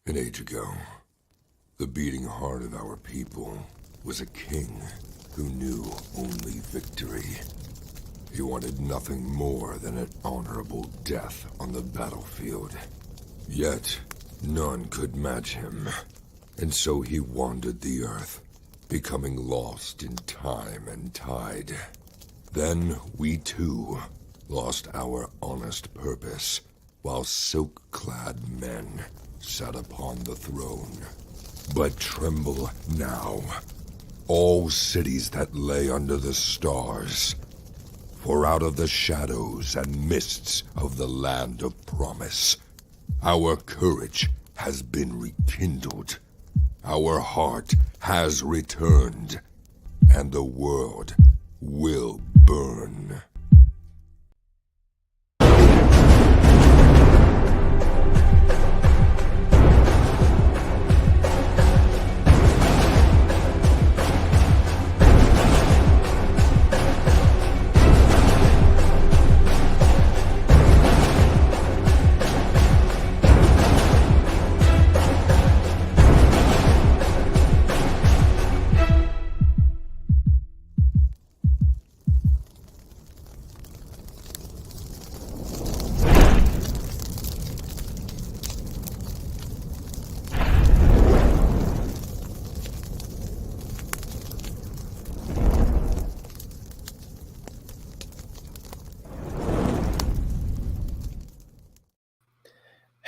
An age ago, the beating heart of our people was a king who knew only victory. He wanted nothing more than an honorable death on the battlefield. Yet, none could match him, and so he wandered the earth, becoming lost in time and tide. Then we too lost our honest purpose, while silk-clad men sat upon the throne. But tremble now, all cities that lay under the stars, for out of the shadows and mists of the land of promise, our courage has been rekindled, our heart has returned, and the world will burn.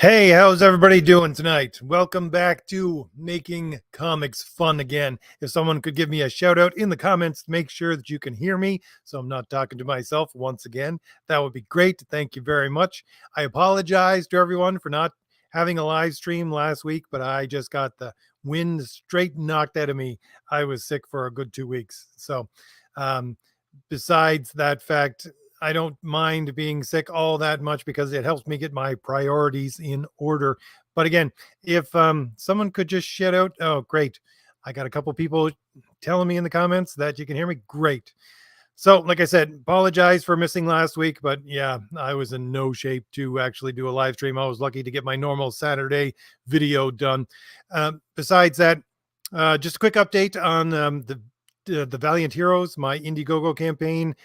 Hey, how's everybody doing tonight? Welcome back to Making Comics Fun again. If someone could give me a shout out in the comments, make sure that you can hear me so I'm not talking to myself once again. That would be great. Thank you very much. I apologize to everyone for not having a live stream last week, but I just got the wind straight knocked out of me. I was sick for a good 2 weeks. So, besides that fact, I don't mind being sick all that much because it helps me get my priorities in order. But again, if someone could just shout out, oh, great. I got a couple people telling me in the comments that you can hear me. Great. So, like I said, apologize for missing last week, but yeah, I was in no shape to actually do a live stream. I was lucky to get my normal Saturday video done. Besides that, just a quick update on the Valiant Heroes, my Indiegogo campaign.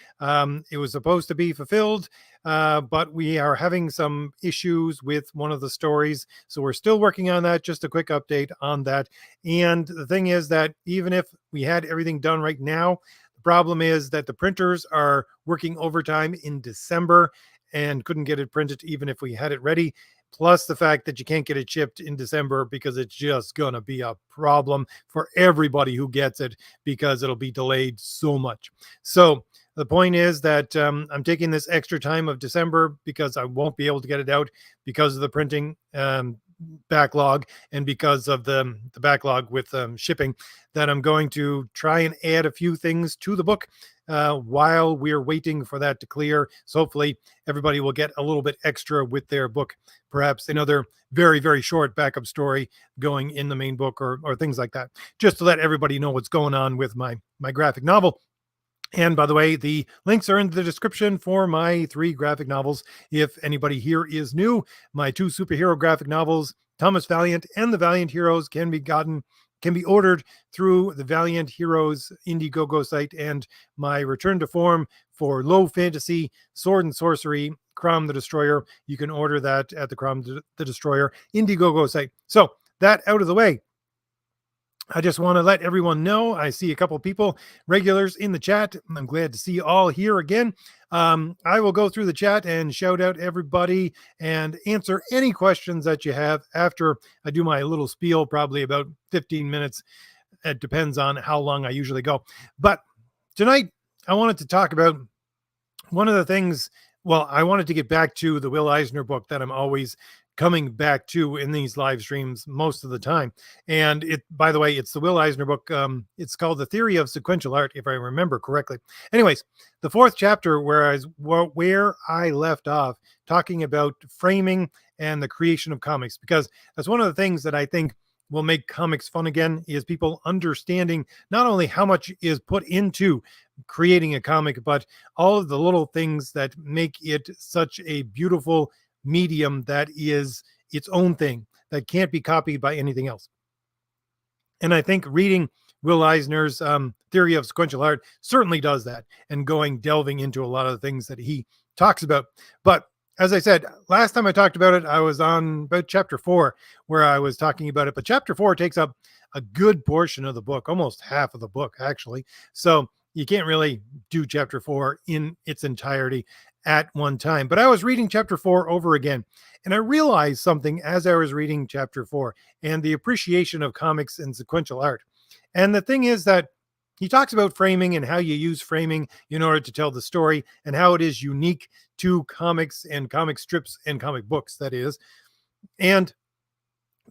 It was supposed to be fulfilled, but we are having some issues with one of the stories. So we're still working on that. Just a quick update on that. And the thing is that even if we had everything done right now, the problem is that the printers are working overtime in December and couldn't get it printed even if we had it ready. Plus the fact that you can't get it shipped in December because it's just going to be a problem for everybody who gets it because it'll be delayed so much. So the point is that I'm taking this extra time of December because I won't be able to get it out because of the printing backlog and because of the backlog with shipping, that I'm going to try and add a few things to the book while we're waiting for that to clear. So hopefully everybody will get a little bit extra with their book, perhaps another very, very short backup story going in the main book or things like that, just to let everybody know what's going on with my graphic novel. And by the way, the links are in the description for my 3 graphic novels. If anybody here is new, my 2 superhero graphic novels, Thomas Valiant and the Valiant Heroes, can be ordered through the Valiant Heroes Indiegogo site, and my Return to Form for low fantasy sword and sorcery, Crom the Destroyer, you can order that at the Crom the Destroyer Indiegogo site. So that out of the way, I just want to let everyone know I see a couple people, regulars in the chat. I'm glad to see you all here again. I will go through the chat and shout out everybody and answer any questions that you have after I do my little spiel, probably about 15 minutes. It depends on how long I usually go. But tonight, I wanted to talk about one of the things. Well, I wanted to get back to the Will Eisner book that I'm always coming back to in these live streams most of the time. And it, by the way, it's the Will Eisner book. It's called The Theory of Sequential Art, if I remember correctly. Anyways, the 4th chapter where I left off, talking about framing and the creation of comics, because that's one of the things that I think will make comics fun again, is people understanding not only how much is put into creating a comic, but all of the little things that make it such a beautiful medium that is its own thing, that can't be copied by anything else. And I think reading Will Eisner's theory of sequential art certainly does that, and delving into a lot of the things that he talks about. But as I said, last time I talked about it, I was on about chapter 4 where I was talking about it. But chapter 4 takes up a good portion of the book, almost half of the book, actually. So you can't really do chapter 4 in its entirety at one time. But I was reading chapter 4 over again, and I realized something as I was reading chapter 4 and the appreciation of comics and sequential art. And the thing is that he talks about framing and how you use framing in order to tell the story, and how it is unique to comics and comic strips and comic books, that is. And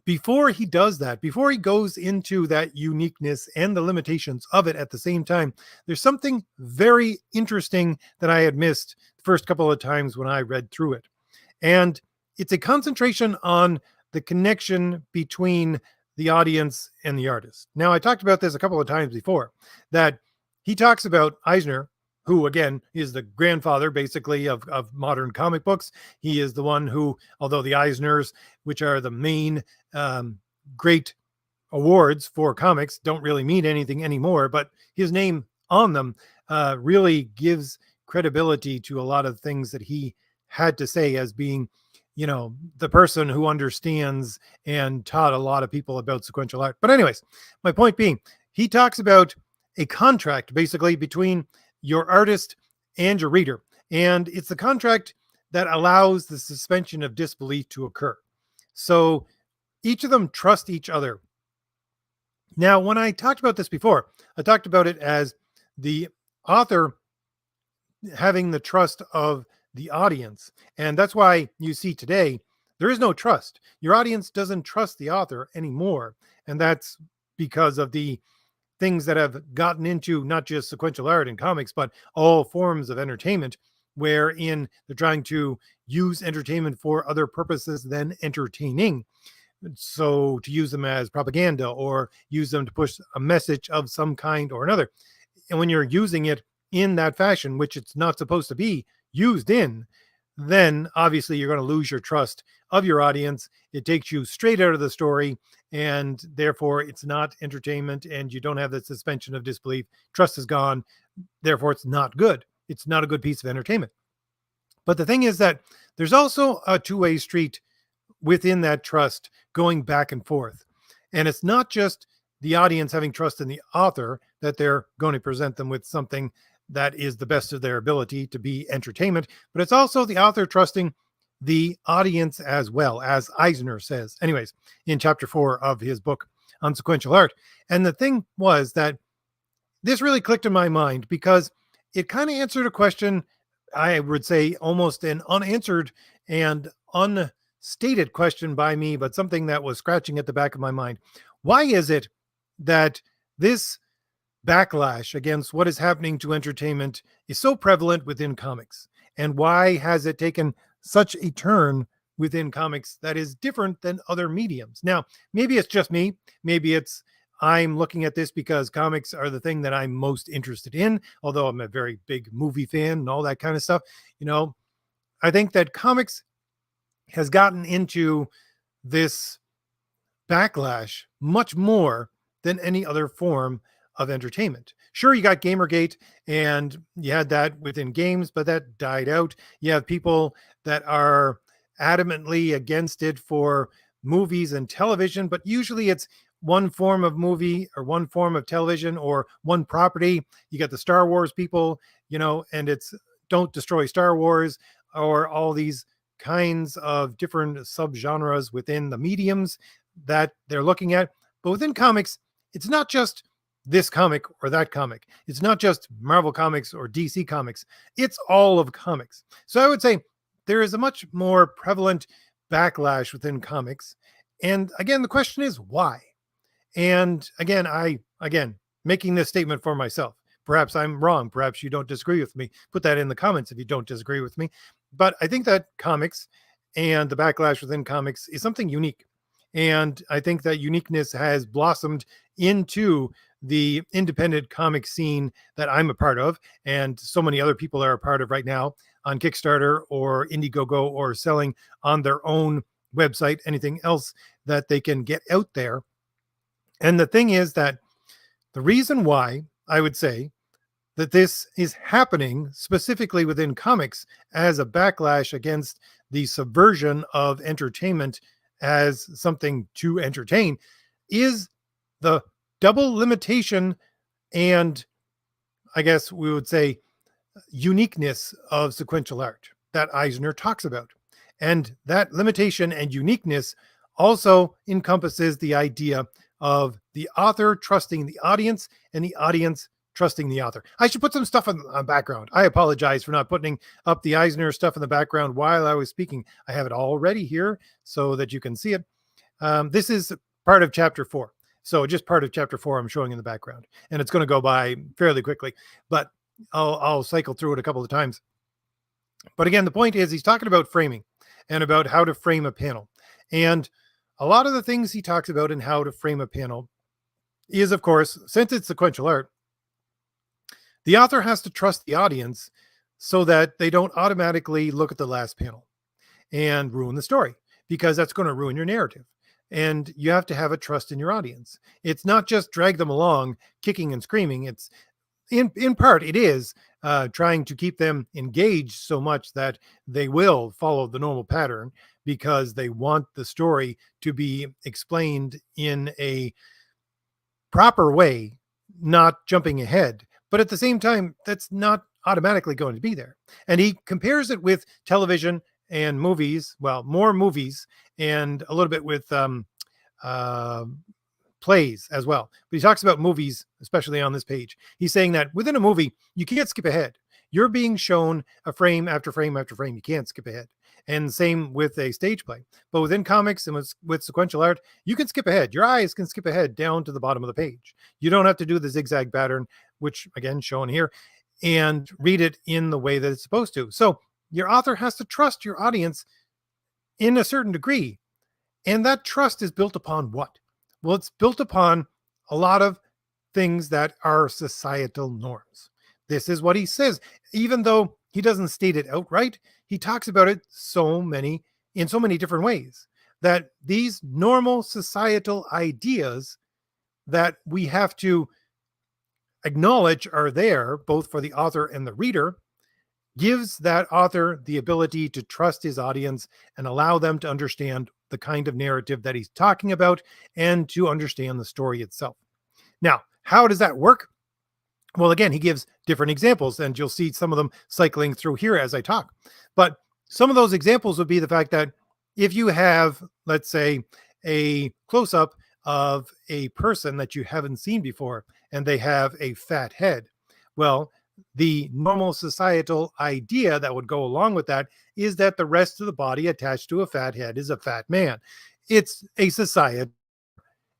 before he does that, before he goes into that uniqueness and the limitations of it at the same time, there's something very interesting that I had missed the first couple of times when I read through it. And it's a concentration on the connection between the audience and the artist. Now, I talked about this a couple of times before, that he talks about Eisner, who, again, is the grandfather, basically, of modern comic books. He is the one who, although the Eisners, which are the main great awards for comics, don't really mean anything anymore, but his name on them really gives credibility to a lot of things that he had to say as being, the person who understands and taught a lot of people about sequential art. But anyways, my point being, he talks about a contract basically between your artist and your reader. And it's the contract that allows the suspension of disbelief to occur. So each of them trust each other. Now, when I talked about this before, I talked about it as the author having the trust of the audience. And that's why you see today, there is no trust. Your audience doesn't trust the author anymore. And that's because of the things that have gotten into not just sequential art and comics, but all forms of entertainment, wherein they're trying to use entertainment for other purposes than entertaining. So to use them as propaganda or use them to push a message of some kind or another. And when you're using it in that fashion, which it's not supposed to be used in, then obviously you're going to lose your trust of your audience. It takes you straight out of the story, and therefore it's not entertainment, and you don't have that suspension of disbelief. Trust is gone. Therefore, it's not good. It's not a good piece of entertainment. But the thing is that there's also a two-way street within that trust going back and forth. And it's not just the audience having trust in the author that they're going to present them with something that is the best of their ability to be entertainment, but it's also the author trusting the audience as well, as Eisner says, anyways, in chapter 4 of his book on sequential art. And the thing was that this really clicked in my mind because it kind of answered a question, I would say almost an unanswered and unstated question by me, but something that was scratching at the back of my mind. Why is it that this backlash against what is happening to entertainment is so prevalent within comics? And why has it taken such a turn within comics that is different than other mediums? Now, maybe it's just me. Maybe it's I'm looking at this because comics are the thing that I'm most interested in, although I'm a very big movie fan and all that kind of stuff. I think that comics has gotten into this backlash much more than any other form of entertainment. Sure, you got Gamergate and you had that within games, but that died out. You have people that are adamantly against it for movies and television, but usually it's one form of movie or one form of television or one property. You got the Star Wars people, and it's don't destroy Star Wars, or all these kinds of different subgenres within the mediums that they're looking at. But within comics, it's not just this comic or that comic. It's not just Marvel Comics or DC Comics. It's all of comics. So I would say there is a much more prevalent backlash within comics. And again, the question is why? And again, making this statement for myself. Perhaps I'm wrong. Perhaps you don't disagree with me. Put that in the comments if you don't disagree with me. But I think that comics and the backlash within comics is something unique. And I think that uniqueness has blossomed into the independent comic scene that I'm a part of, and so many other people are a part of right now on Kickstarter or Indiegogo, or selling on their own website, anything else that they can get out there. And the thing is that the reason why I would say that this is happening specifically within comics as a backlash against the subversion of entertainment as something to entertain is the double limitation and, I guess we would say, uniqueness of sequential art that Eisner talks about. And that limitation and uniqueness also encompasses the idea of the author trusting the audience and the audience trusting the author. I should put some stuff on background. I apologize for not putting up the Eisner stuff in the background while I was speaking. I have it already here so that you can see it. This is part of chapter 4. So just part of chapter 4 I'm showing in the background. And it's going to go by fairly quickly, but I'll cycle through it a couple of times. But again, the point is he's talking about framing and about how to frame a panel. And a lot of the things he talks about in how to frame a panel is, of course, since it's sequential art, the author has to trust the audience so that they don't automatically look at the last panel and ruin the story, because that's going to ruin your narrative. And you have to have a trust in your audience. It's not just drag them along kicking and screaming. It's in part, it is trying to keep them engaged so much that they will follow the normal pattern because they want the story to be explained in a proper way, not jumping ahead. But at the same time, that's not automatically going to be there. And he compares it with television and movies, well, more movies and a little bit with plays as well. But he talks about movies, especially on this page. He's saying that within a movie, you can't skip ahead. You're being shown a frame after frame after frame. You can't skip ahead. And same with a stage play. But within comics and with sequential art, you can skip ahead. Your eyes can skip ahead down to the bottom of the page. You don't have to do the zigzag pattern, which again, shown here, and read it in the way that it's supposed to. So your author has to trust your audience in a certain degree. And that trust is built upon what? Well, it's built upon a lot of things that are societal norms. This is what he says. Even though he doesn't state it outright, he talks about it in so many different ways, that these normal societal ideas that we have to acknowledge are there, both for the author and the reader, gives that author the ability to trust his audience and allow them to understand the kind of narrative that he's talking about and to understand the story itself. Now, how does that work? Well, again, he gives different examples, and you'll see some of them cycling through here as I talk. But some of those examples would be the fact that if you have, let's say, a close-up of a person that you haven't seen before, and they have a fat head, well, the normal societal idea that would go along with that is that the rest of the body attached to a fat head is a fat man. It's a society,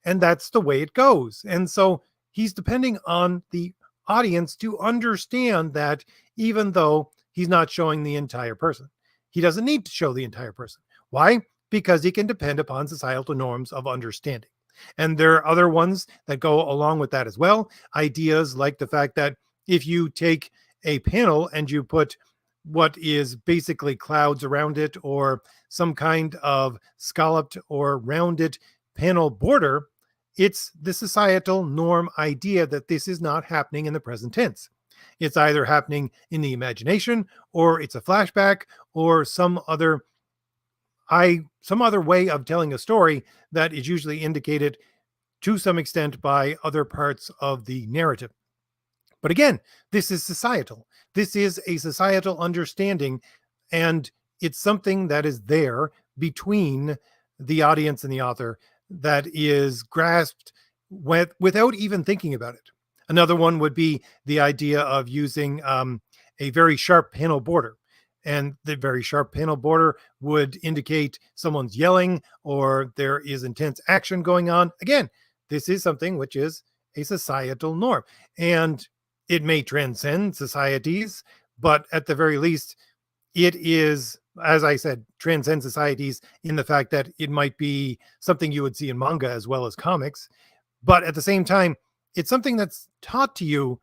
and that's the way it goes. And so he's depending on the audience to understand that, even though he's not showing the entire person. He doesn't need to show the entire person. Why? Because he can depend upon societal norms of understanding. And there are other ones that go along with that as well. Ideas like the fact that if you take a panel and you put what is basically clouds around it, or some kind of scalloped or rounded panel border, it's the societal norm idea that this is not happening in the present tense. It's either happening in the imagination, or it's a flashback, or some other way of telling a story that is usually indicated to some extent by other parts of the narrative. But again, this is societal. This is a societal understanding, and it's something that is there between the audience and the author that is grasped without even thinking about it. Another one would be the idea of using a very sharp panel border. And the very sharp panel border would indicate someone's yelling or there is intense action going on. Again, this is something which is a societal norm. And it may transcend societies, but at the very least, it is, as I said, transcend societies in the fact that it might be something you would see in manga as well as comics. But at the same time, it's something that's taught to you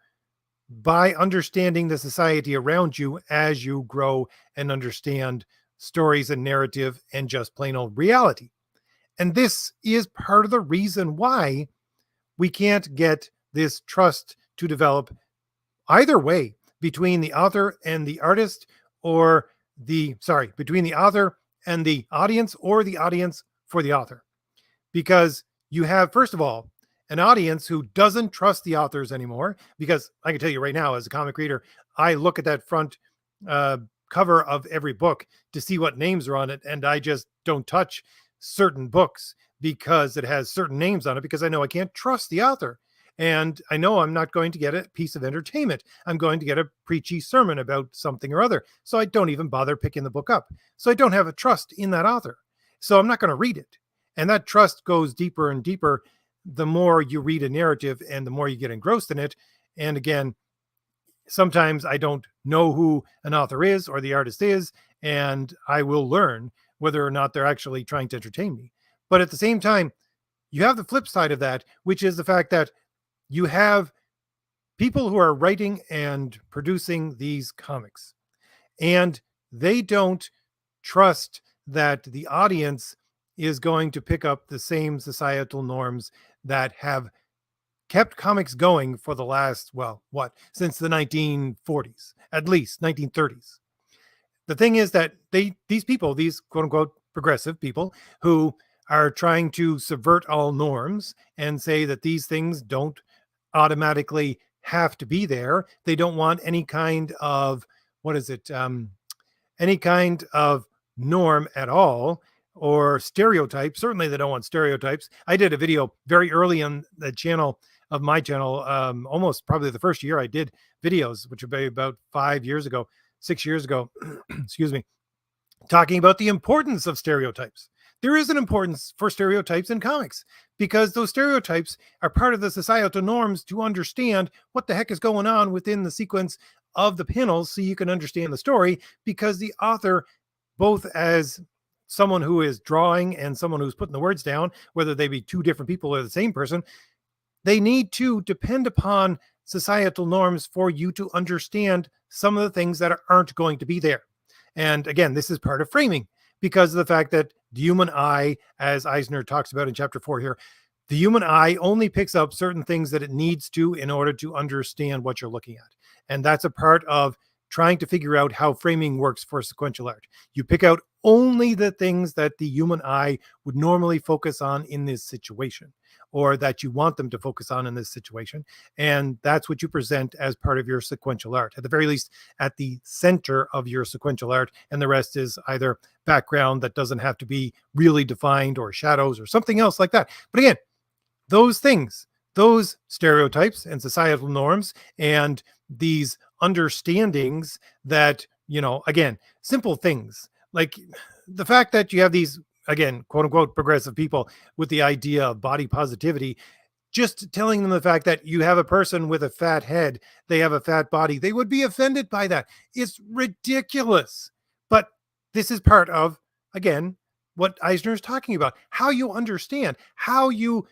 by understanding the society around you as you grow and understand stories and narrative and just plain old reality. And this is part of the reason why we can't get this trust to develop either way between the author and the artist, or between the author and the audience, or the audience for the author. Because you have, first of all, an audience who doesn't trust the authors anymore. Because I can tell you right now, as a comic reader, I look at that front uh, cover of every book to see what names are on it, and I just don't touch certain books because it has certain names on it, because I know I can't trust the author. And I know I'm not going to get a piece of entertainment. I'm going to get a preachy sermon about something or other. So I don't even bother picking the book up. So I don't have a trust in that author. So I'm not going to read it. And that trust goes deeper and deeper the more you read a narrative and the more you get engrossed in it. And again, sometimes I don't know who an author is or the artist is, and I will learn whether or not they're actually trying to entertain me. But at the same time, you have the flip side of that, which is the fact that you have people who are writing and producing these comics, and they don't trust that the audience is going to pick up the same societal norms that have kept comics going for the last, well, what, since the 1940s, at least 1930s. The thing is that these people, these quote unquote progressive people who are trying to subvert all norms and say that these things don't automatically have to be there. They don't want any kind of, what is it? Any kind of norm at all, or stereotype. Certainly they don't want stereotypes. I did a video very early on the channel of my channel, almost probably the first year I did videos, which would be about 5 years ago, 6 years ago, excuse me, talking about the importance of stereotypes. There is an importance for stereotypes in comics, because those stereotypes are part of the societal norms to understand what the heck is going on within the sequence of the panels, so you can understand the story. Because the author, both as someone who is drawing and someone who's putting the words down, whether they be two different people or the same person, they need to depend upon societal norms for you to understand some of the things that aren't going to be there. And again, this is part of framing, because of the fact that the human eye, as Eisner talks about in chapter 4 here, the human eye only picks up certain things that it needs to in order to understand what you're looking at. And that's a part of trying to figure out how framing works for sequential art. You pick out only the things that the human eye would normally focus on in this situation, or that you want them to focus on in this situation. And that's what you present as part of your sequential art, at the very least at the center of your sequential art. And the rest is either background that doesn't have to be really defined, or shadows, or something else like that. But again, those things, those stereotypes and societal norms and these understandings that, again, simple things like the fact that you have these, again, quote unquote, progressive people with the idea of body positivity, just telling them the fact that you have a person with a fat head, they have a fat body, they would be offended by that. It's ridiculous. But this is part of, again, what Eisner is talking about, how you understand, how you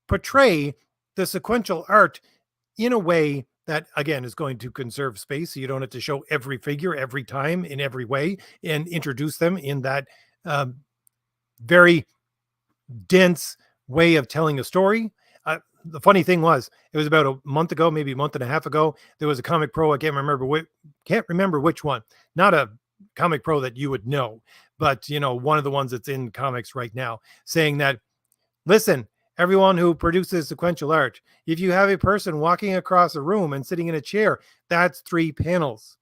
portray the sequential art in a way that, again, is going to conserve space, so you don't have to show every figure every time in every way, and introduce them in that very dense way of telling a story. The funny thing was, it was about a month ago, maybe a month and a half ago, there was a comic pro, I can't remember which one, not a comic pro that you would know, but one of the ones that's in comics right now, saying that, listen, everyone who produces sequential art, if you have a person walking across a room and sitting in a chair, that's 3 panels.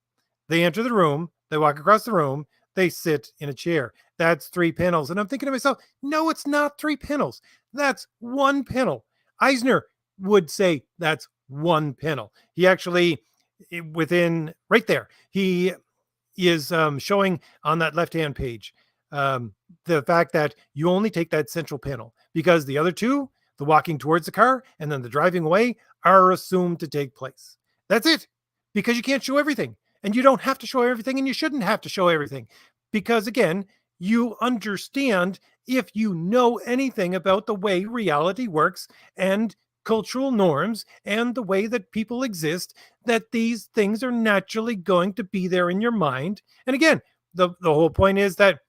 They enter the room, they walk across the room, they sit in a chair. That's 3 panels. And I'm thinking to myself, no, it's not 3 panels. That's 1 panel. Eisner would say that's 1 panel. He actually, within right there, he is showing on that left-hand page the fact that you only take that central panel, because the other 2, the walking towards the car and then the driving away, are assumed to take place. That's it, because you can't show everything, and you don't have to show everything, and you shouldn't have to show everything, because again, you understand, if you know anything about the way reality works and cultural norms and the way that people exist, that these things are naturally going to be there in your mind. And again, the whole point is that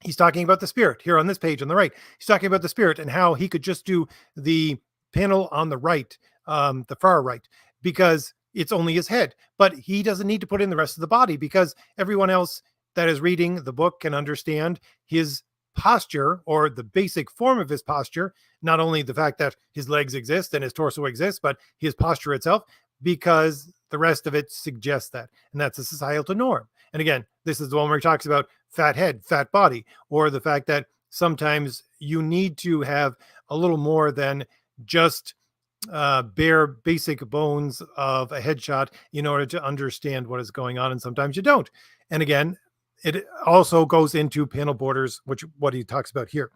he's talking about the spirit here on this page on the right. He's talking about the spirit and how he could just do the panel on the right, the far right, because it's only his head. But he doesn't need to put in the rest of the body because everyone else that is reading the book can understand his posture or the basic form of his posture, not only the fact that his legs exist and his torso exists, but his posture itself, because the rest of it suggests that. And that's a societal norm. And again, this is the one where he talks about fat head, fat body, or the fact that sometimes you need to have a little more than just bare basic bones of a headshot in order to understand what is going on. And sometimes you don't. And again, it also goes into panel borders, which what he talks about here.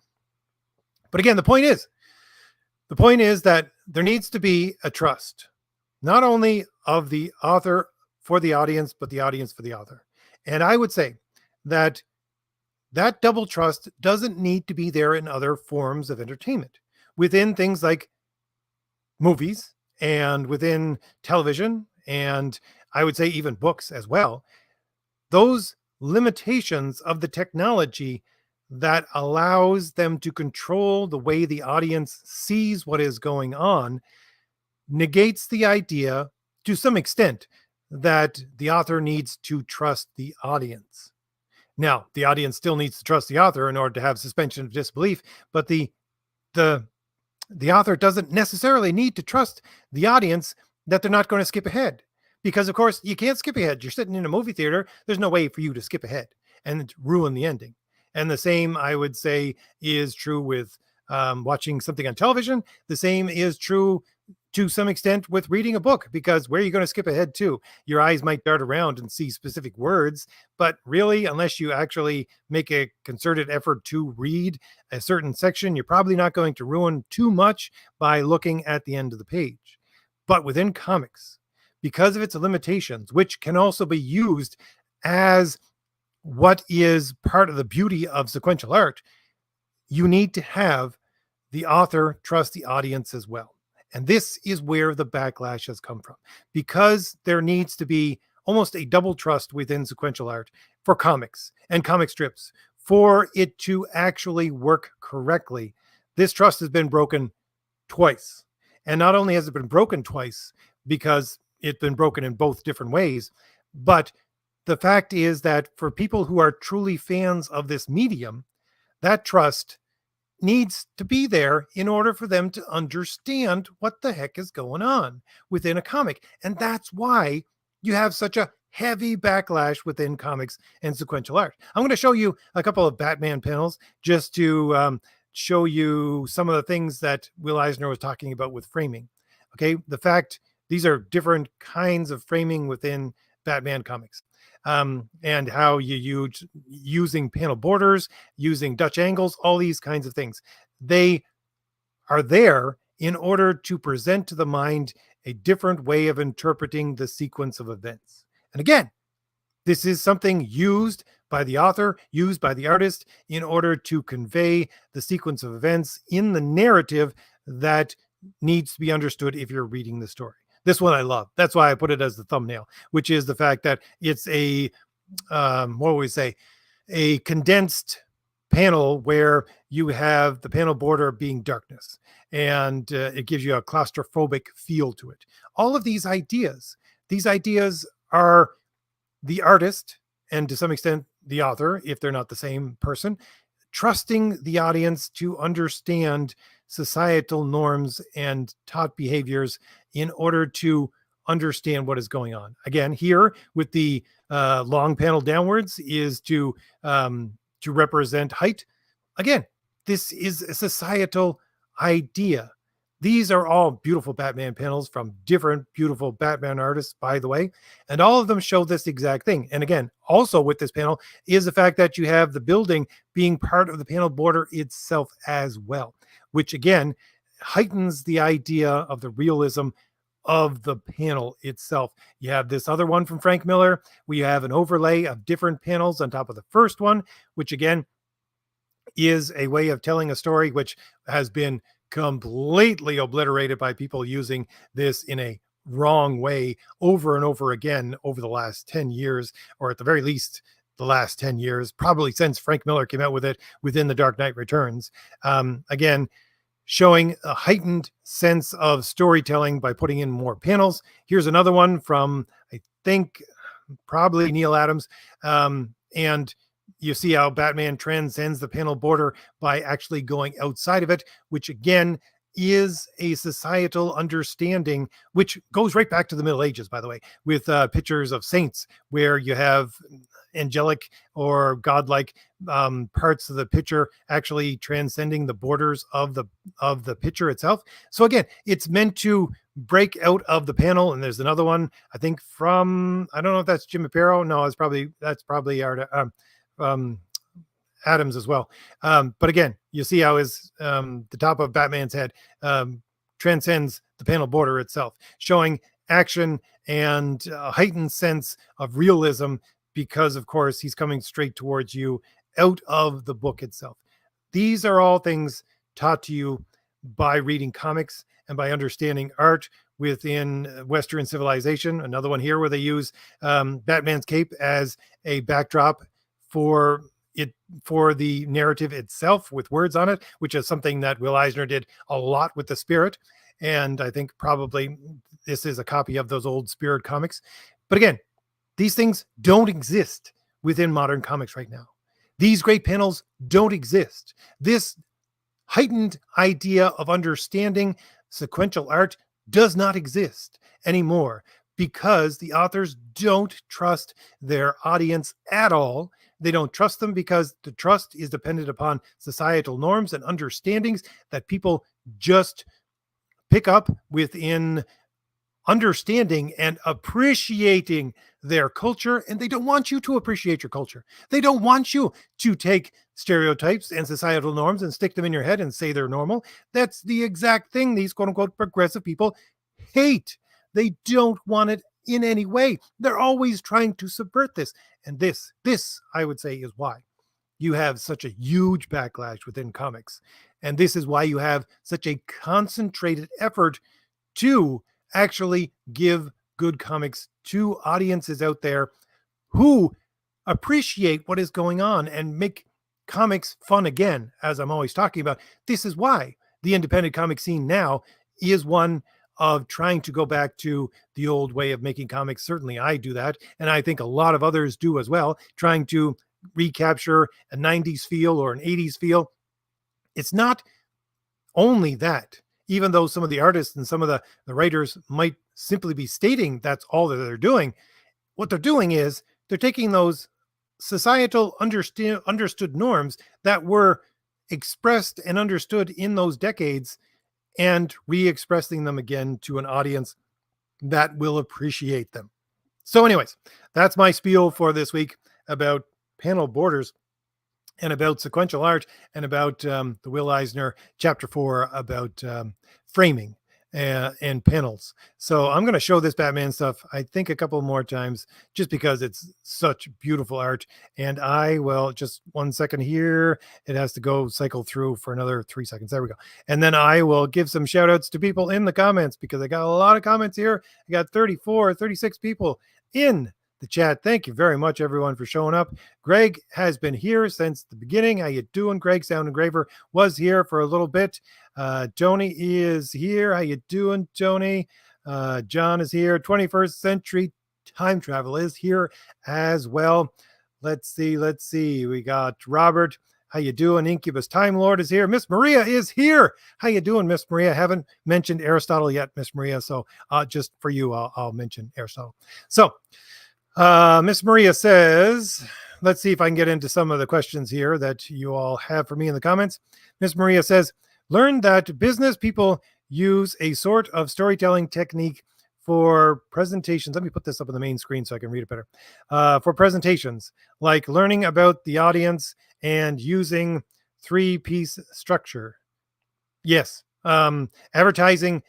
But again, the point is that there needs to be a trust, not only of the author for the audience, but the audience for the author. And I would say that that double trust doesn't need to be there in other forms of entertainment, within things like movies and within television, and I would say even books as well. Those limitations of the technology that allows them to control the way the audience sees what is going on negates the idea to some extent that the author needs to trust the audience. Now, the audience still needs to trust the author in order to have suspension of disbelief, but the author doesn't necessarily need to trust the audience that they're not going to skip ahead. Because, of course, you can't skip ahead. You're sitting in a movie theater. There's no way for you to skip ahead and ruin the ending. And the same, I would say, is true with watching something on television. The same is true to some extent with reading a book, because where are you going to skip ahead to? Your eyes might dart around and see specific words, but really, unless you actually make a concerted effort to read a certain section, you're probably not going to ruin too much by looking at the end of the page. But within comics, because of its limitations, which can also be used as what is part of the beauty of sequential art, you need to have the author trust the audience as well. And this is where the backlash has come from, because there needs to be almost a double trust within sequential art for comics and comic strips for it to actually work correctly. This trust has been broken twice. And not only has it been broken twice because it's been broken in both different ways, but the fact is that for people who are truly fans of this medium, that trust needs to be there in order for them to understand what the heck is going on within a comic. And that's why you have such a heavy backlash within comics and sequential art. I'm going to show you a couple of Batman panels just to show you some of the things that Will Eisner was talking about with framing. Okay, the fact these are different kinds of framing within Batman comics. And how you use using panel borders, using Dutch angles, all these kinds of things. They are there in order to present to the mind a different way of interpreting the sequence of events. And again, this is something used by the author, used by the artist in order to convey the sequence of events in the narrative that needs to be understood if you're reading the story. This one I love. That's why I put it as the thumbnail, which is the fact that it's a, what would we say, a condensed panel where you have the panel border being darkness, and it gives you a claustrophobic feel to it. All of these ideas are the artist, and to some extent the author, if they're not the same person, trusting the audience to understand societal norms and taught behaviors in order to understand what is going on. Again, here with the long panel downwards is to represent height. Again, this is a societal idea. These are all beautiful Batman panels from different beautiful Batman artists, by the way, and all of them show this exact thing. And again, also with this panel is the fact that you have the building being part of the panel border itself as well, which again heightens the idea of the realism of the panel itself. You have this other one from Frank Miller. We have an overlay of different panels on top of the first one, which again is a way of telling a story which has been completely obliterated by people using this in a wrong way over and over again over the last 10 years, or at the very least the last 10 years, probably since Frank Miller came out with it within The Dark Knight Returns. Again, showing a heightened sense of storytelling by putting in more panels. Here's another one from, I think, probably Neil Adams. And you see how Batman transcends the panel border by actually going outside of it, which again is a societal understanding, which goes right back to the Middle Ages, by the way, with pictures of saints where you have angelic or godlike parts of the picture actually transcending the borders of the picture itself. So again, it's meant to break out of the panel. And there's another one, I think, from, I don't know if that's Jim Aparo. No, that's probably Art, Adams as well. But again, you see how his the top of Batman's head transcends the panel border itself, showing action and a heightened sense of realism because, of course, he's coming straight towards you out of the book itself. These are all things taught to you by reading comics and by understanding art within Western civilization. Another one here where they use Batman's cape as a backdrop for the narrative itself with words on it, which is something that Will Eisner did a lot with the Spirit. And I think probably this is a copy of those old Spirit comics. But again, these things don't exist within modern comics right now. These great panels don't exist. This heightened idea of understanding sequential art does not exist anymore because the authors don't trust their audience at all. They don't trust them because the trust is dependent upon societal norms and understandings that people just pick up within understanding and appreciating their culture. And they don't want you to appreciate your culture. They don't want you to take stereotypes and societal norms and stick them in your head and say they're normal. That's the exact thing these quote unquote progressive people hate. They don't want it in any way. They're always trying to subvert this. And this, I would say, is why you have such a huge backlash within comics. And this is why you have such a concentrated effort to actually give good comics to audiences out there who appreciate what is going on and make comics fun again, as I'm always talking about. This is why the independent comic scene now is one of trying to go back to the old way of making comics. Certainly I do that. And I think a lot of others do as well, trying to recapture a 90s feel or an 80s feel. It's not only that, even though some of the artists and some of the writers might simply be stating that's all that they're doing. What they're doing is they're taking those societal understood norms that were expressed and understood in those decades and re-expressing them again to an audience that will appreciate them. So anyways, that's my spiel for this week about panel borders and about sequential art and about the Will Eisner chapter 4 about framing and panels. So I'm going to show this Batman stuff, I think, a couple more times just because it's such beautiful art. And I will, just 1 second here, it has to go cycle through for another 3 seconds. There we go. And then I will give some shout outs to people in the comments because I got a lot of comments here. I got 36 people in the chat. Thank you very much, everyone, for showing up. Greg has been here since the beginning. How you doing? Greg Sound Engraver was here for a little bit. Tony is here. How you doing, Tony? John is here. 21st Century Time Travel is here as well. Let's see. We got Robert. How you doing? Incubus Time Lord is here. Miss Maria is here. How you doing, Miss Maria? Haven't mentioned Aristotle yet, Miss Maria. So just for you, I'll mention Aristotle. So Miss Maria says, let's see if I can get into some of the questions here that you all have for me in the comments. Miss Maria says, learn that business people use a sort of storytelling technique for presentations. Let me put this up on the main screen so I can read it better. For presentations, like learning about the audience and using 3-piece structure. Yes. Advertising.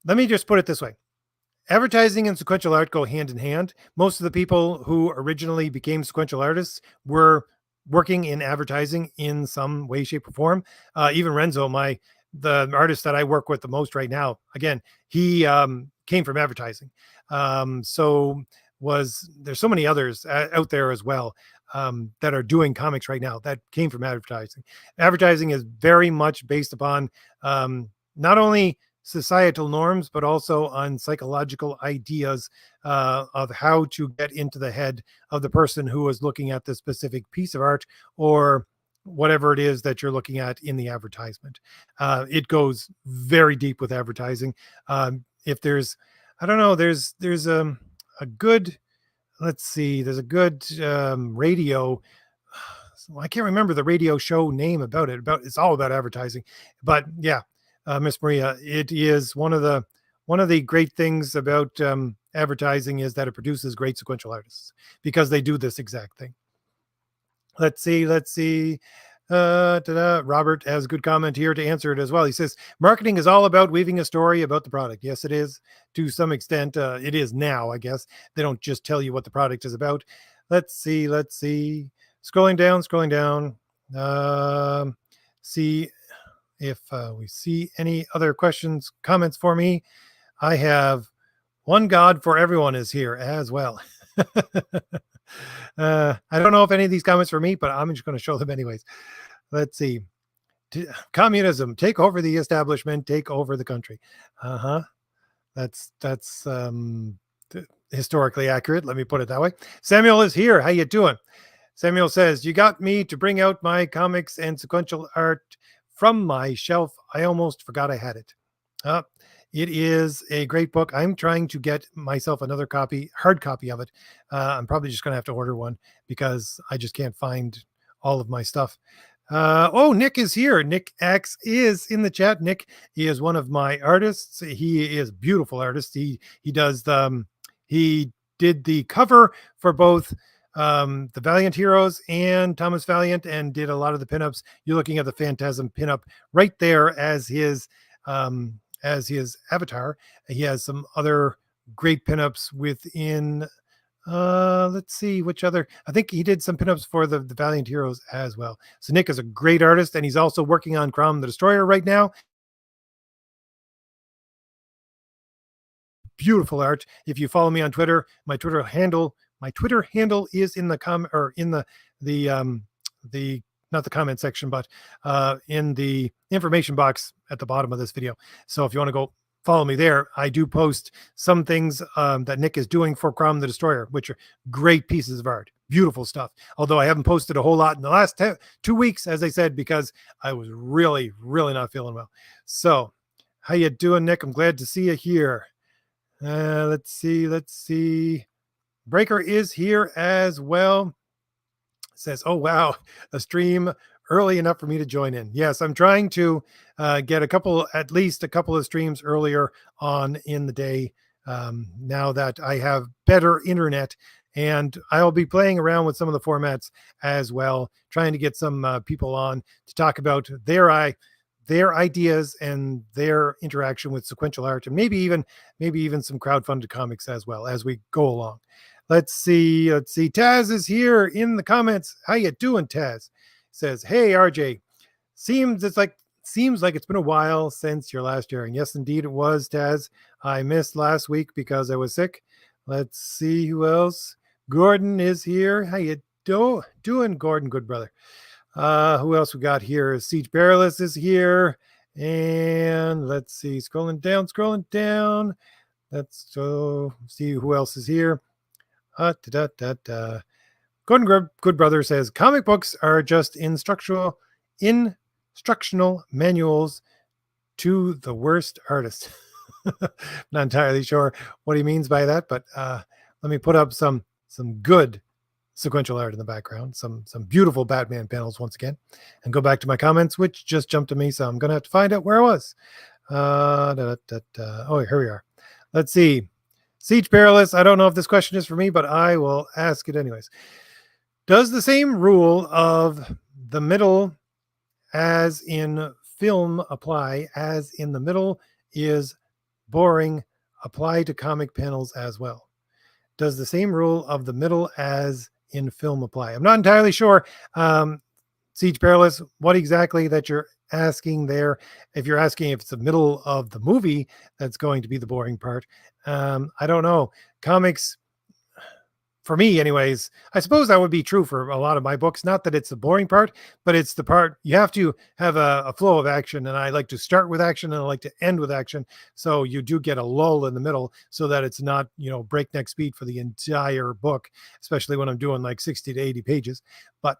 Let me just put it this way. Advertising and sequential art go hand in hand. Most of the people who originally became sequential artists were working in advertising in some way, shape, or form. Even Renzo, the artist that I work with the most right now, again, he came from advertising. So there's so many others out there as well that are doing comics right now that came from advertising. Advertising is very much based upon not only societal norms, but also on psychological ideas of how to get into the head of the person who is looking at the specific piece of art or whatever it is that you're looking at in the advertisement. It goes very deep with advertising. If there's, I don't know, there's a good, let's see, there's a good radio. I can't remember the radio show name about it. It's all about advertising, but yeah, Miss Maria, it is one of the great things about advertising is that it produces great sequential artists because they do this exact thing. Let's see. Robert has a good comment here to answer it as well. He says, marketing is all about weaving a story about the product. Yes, it is to some extent. It is now, I guess. They don't just tell you what the product is about. Let's see. Scrolling down. See if we see any other questions, comments for me. I have One God for Everyone is here as well. I don't know if any of these comments for me, but I'm just going to show them anyways. Let's see. Communism, take over the establishment, take over the country. That's historically accurate. Let me put it that way. Samuel is here. How you doing? Samuel says, you got me to bring out my comics and sequential art from my shelf. I almost forgot I had it. It is a great book. I'm trying to get myself another hard copy of it. I'm probably just going to have to order one because I just can't find all of my stuff. Nick is here. Nick X is in the chat. Nick, he is one of my artists. He is a beautiful artist. He did the cover for both the Valiant Heroes and Thomas Valiant and did a lot of the pinups. You're looking at the Phantasm pinup right there as his avatar. He has some other great pinups within let's see which other. I think he did some pinups for the Valiant Heroes as well. So Nick is a great artist and he's also working on Crom the Destroyer right now. Beautiful art. If you follow me on Twitter, my Twitter handle is in the not the comment section, but in the information box at the bottom of this video. So if you want to go follow me there, I do post some things that Nick is doing for Crom the Destroyer, which are great pieces of art, beautiful stuff. Although I haven't posted a whole lot in the last 2 weeks, as I said, because I was really, really not feeling well. So how you doing, Nick? I'm glad to see you here. Let's see. Breaker is here as well. Says, oh, wow, a stream early enough for me to join in. Yes, I'm trying to get at least a couple of streams earlier on in the day now that I have better internet. And I'll be playing around with some of the formats as well, trying to get some people on to talk about their ideas and their interaction with sequential art, and maybe even some crowdfunded comics as well as we go along. Let's see. Taz is here in the comments. How you doing, Taz? Says, hey, RJ. Seems like it's been a while since your last airing. Yes, indeed it was, Taz. I missed last week because I was sick. Let's see who else. Gordon is here. How you doing, Gordon? Good brother. Who else we got here? Siege Perilous is here. And let's see. Scrolling down. Let's see who else is here. Gordon Good Brother says comic books are just instructional manuals to the worst artists. Not entirely sure what he means by that, but let me put up some good sequential art in the background, some beautiful Batman panels once again, and go back to my comments, which just jumped to me, so I'm gonna have to find out where I was. Oh, here we are. Let's see. Siege Perilous, I don't know if this question is for me, but I will ask it anyways. Does the same rule of the middle as in film apply, as in the middle is boring, apply to comic panels as well? Does the same rule of the middle as in film apply? I'm not entirely sure. Siege Perilous, what exactly that you're asking there? If you're asking if it's the middle of the movie that's going to be the boring part, I don't know. Comics, for me anyways, I suppose that would be true for a lot of my books. Not that it's the boring part, but it's the part you have to have a flow of action. And I like to start with action and I like to end with action. So you do get a lull in the middle so that it's not, breakneck speed for the entire book, especially when I'm doing like 60 to 80 pages. But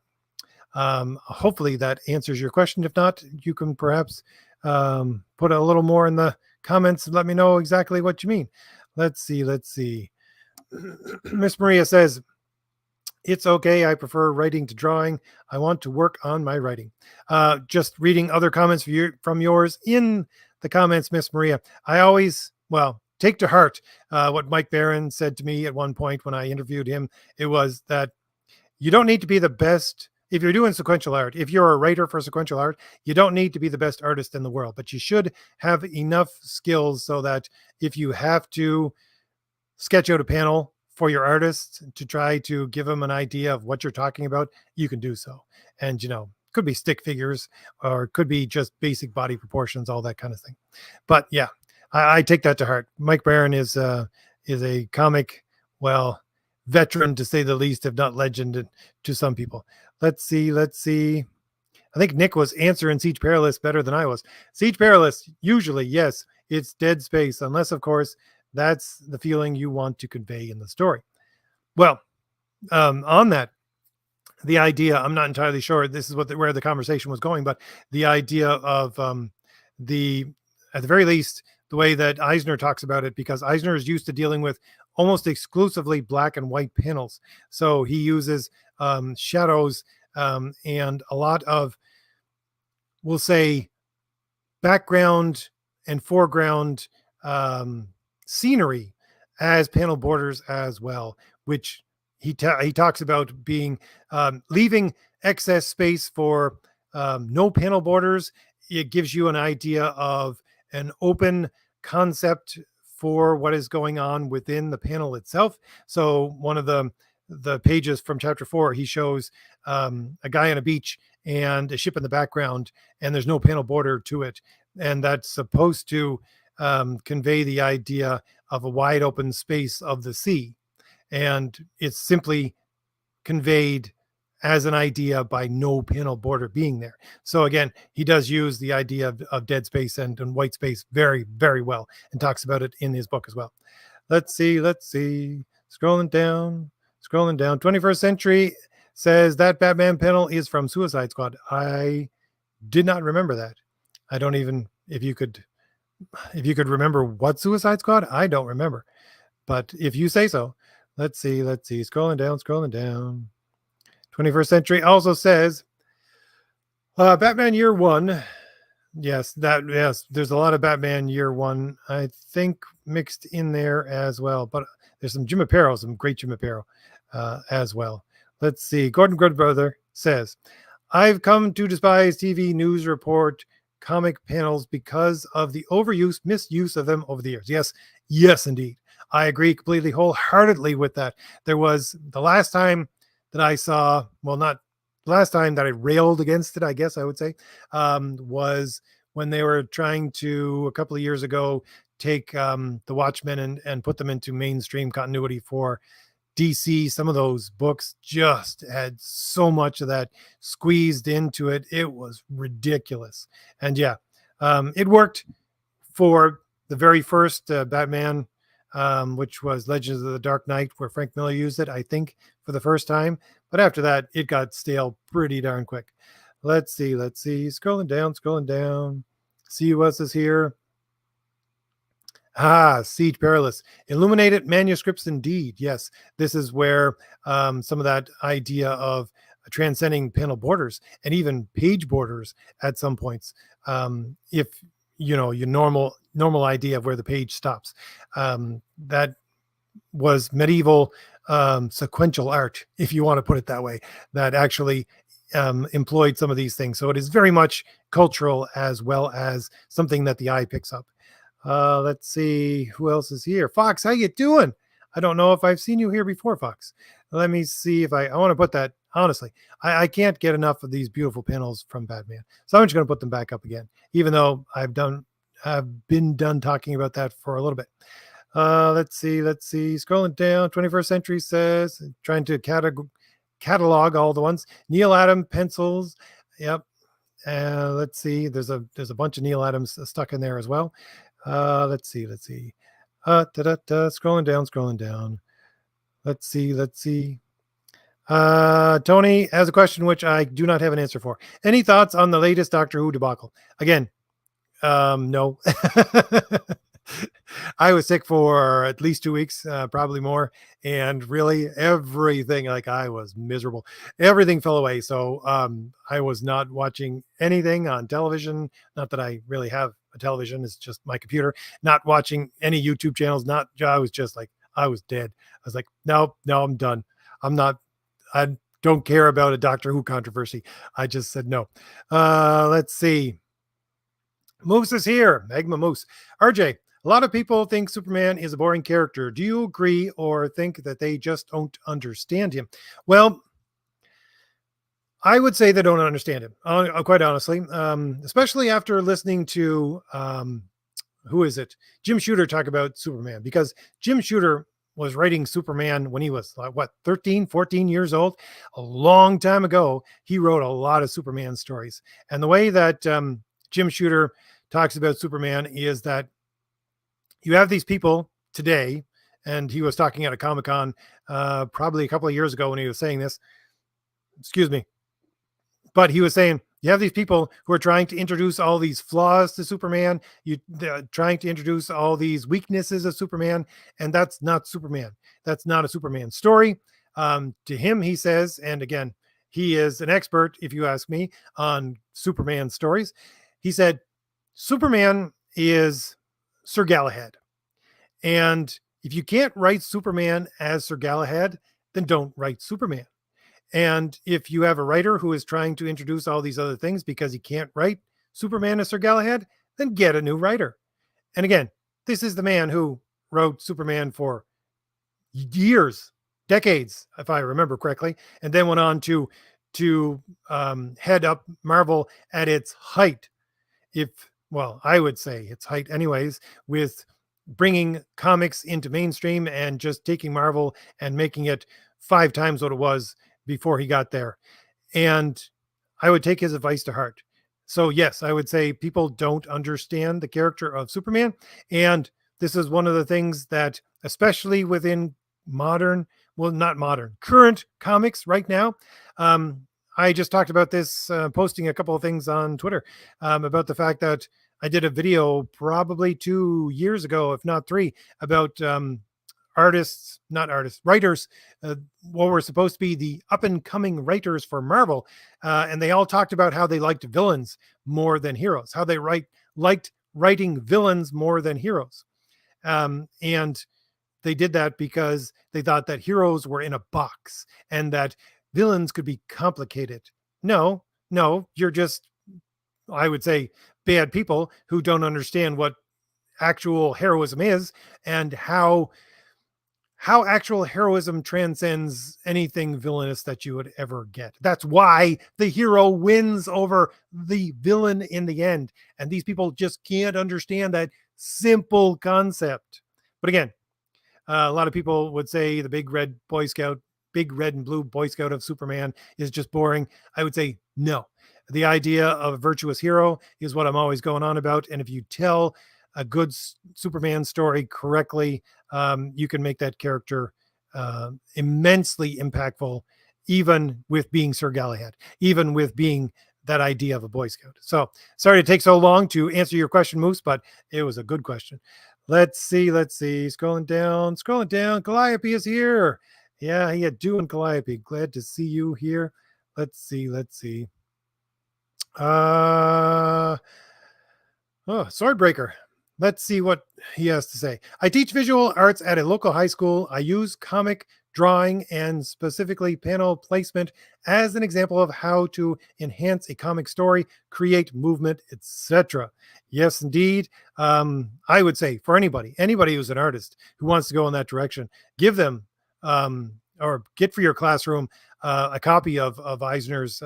hopefully that answers your question. If not, you can perhaps put a little more in the comments and let me know exactly what you mean. Let's see. Miss Maria says, it's okay. I prefer writing to drawing. I want to work on my writing. Just reading other comments from yours in the comments, Miss Maria. I always, take to heart what Mike Barron said to me at one point when I interviewed him. It was that you don't need to be the best. If you're doing sequential art, if you're a writer for sequential art, you don't need to be the best artist in the world, but you should have enough skills so that if you have to sketch out a panel for your artist to try to give them an idea of what you're talking about, you can do so. And, could be stick figures or could be just basic body proportions, all that kind of thing. But yeah, I take that to heart. Mike Barron is a comic, veteran to say the least, if not legend to some people. Let's see. I think Nick was answering Siege Perilous better than I was. Siege Perilous, usually, yes, it's dead space, unless, of course, that's the feeling you want to convey in the story. Well, on that, the idea, I'm not entirely sure this is where the conversation was going, but the idea of at the very least, the way that Eisner talks about it, because Eisner is used to dealing with almost exclusively black and white panels. So he uses shadows and a lot of, we'll say, background and foreground scenery as panel borders as well, which he talks about being leaving excess space for no panel borders. It gives you an idea of an open concept for what is going on within the panel itself. So one of the pages from chapter 4, he shows a guy on a beach and a ship in the background, and there's no panel border to it. And that's supposed to convey the idea of a wide open space of the sea. And it's simply conveyed as an idea by no panel border being there. So again, he does use the idea of dead space and white space very, very well, and talks about it in his book as well. Let's see. Scrolling down. 21st Century says that Batman panel is from Suicide Squad. I did not remember that. I don't even, if you could remember what Suicide Squad, I don't remember. But if you say so, let's see. Scrolling down. 21st Century also says Batman Year One. Yes, there's a lot of Batman Year One, I think, mixed in there as well. But there's some great Jim Aparo as well. Let's see. Gordon Goodbrother says, I've come to despise TV news report comic panels because of the overuse, misuse of them over the years. Yes, indeed. I agree completely, wholeheartedly with that. There was the last time that I saw, not the last time that I railed against it, I guess I would say, was when they were trying to, a couple of years ago, take the Watchmen and put them into mainstream continuity for DC. Some of those books just had so much of that squeezed into it. It was ridiculous. And it worked for the very first Batman, which was Legends of the Dark Knight, where Frank Miller used it, I think, for the first time. But after that, it got stale pretty darn quick. Let's see. Scrolling down. See who else is here. Siege Perilous. Illuminated manuscripts, indeed. Yes, this is where some of that idea of transcending panel borders and even page borders at some points. If your normal idea of where the page stops, that was medieval sequential art, if you want to put it that way, that actually employed some of these things. So it is very much cultural as well as something that the eye picks up. Let's see who else is here. Fox, how you doing? I don't know if I've seen you here before, Fox. Let me see if I want to put that. Honestly, I can't get enough of these beautiful panels from Batman, so I'm just going to put them back up again, even though I've been done talking about that for a little bit. Let's see. Scrolling down, 21st Century says, trying to catalog all the ones. Neil Adam pencils. Yep. Let's see. There's a bunch of Neil Adams stuck in there as well. Let's see. Scrolling down. Let's see. Tony has a question which I do not have an answer for. Any thoughts on the latest Doctor Who debacle? Again, no. I was sick for at least 2 weeks, probably more. And really everything, like I was miserable. Everything fell away. So I was not watching anything on television. Not that I really have a television. It's just my computer. Not watching any YouTube channels. I was just like, I was dead. I was like, no, I'm done. I don't care about a Doctor Who controversy. I just said no. Let's see. Moose is here. Magma Moose. RJ, a lot of people think Superman is a boring character. Do you agree or think that they just don't understand him? Well, I would say they don't understand him, quite honestly, especially after listening to, who is it? Jim Shooter talk about Superman, because Jim Shooter was writing Superman when he was 13, 14 years old. A long time ago, he wrote a lot of Superman stories. And the way that Jim Shooter talks about Superman is that you have these people today, and he was talking at a Comic-Con probably a couple of years ago when he was saying this. Excuse me. But he was saying, you have these people who are trying to introduce all these flaws to Superman. They're trying to introduce all these weaknesses of Superman, and that's not Superman. That's not a Superman story. To him, he says, and again, he is an expert, if you ask me, on Superman stories. He said, Superman is Sir Galahad. And if you can't write Superman as Sir Galahad, then don't write Superman. And if you have a writer who is trying to introduce all these other things because he can't write Superman as Sir Galahad, then get a new writer. And again, this is the man who wrote Superman for years, decades, if I remember correctly, and then went on to head up Marvel at its height. I would say its height anyways, with bringing comics into mainstream and just taking Marvel and making it 5 times what it was before he got there. And I would take his advice to heart. So yes, I would say people don't understand the character of Superman. And this is one of the things that, especially within current comics right now. I just talked about this, posting a couple of things on Twitter about the fact that I did a video probably 2 years ago, if not 3, about writers, what were supposed to be the up and coming writers for Marvel. And they all talked about how they liked villains more than heroes, how they liked writing villains more than heroes. And they did that because they thought that heroes were in a box and that villains could be complicated. No, you're just, I would say, bad people who don't understand what actual heroism is and how actual heroism transcends anything villainous that you would ever get. That's why the hero wins over the villain in the end. And these people just can't understand that simple concept. But again, a lot of people would say the big red and blue Boy Scout of Superman is just boring. I would say no. The idea of a virtuous hero is what I'm always going on about. And if you tell a good Superman story correctly, you can make that character immensely impactful, even with being Sir Galahad, even with being that idea of a Boy Scout. So sorry to take so long to answer your question, Moose, but it was a good question. Let's see. Scrolling down. Calliope is here. Yeah, how you doing, Calliope? Glad to see you here. Let's see. Swordbreaker. Let's see what he has to say. I teach visual arts at a local high school. I use comic drawing and specifically panel placement as an example of how to enhance a comic story, create movement, etc. Yes, indeed. I would say for anybody who's an artist who wants to go in that direction, give them or get for your classroom a copy of Eisner's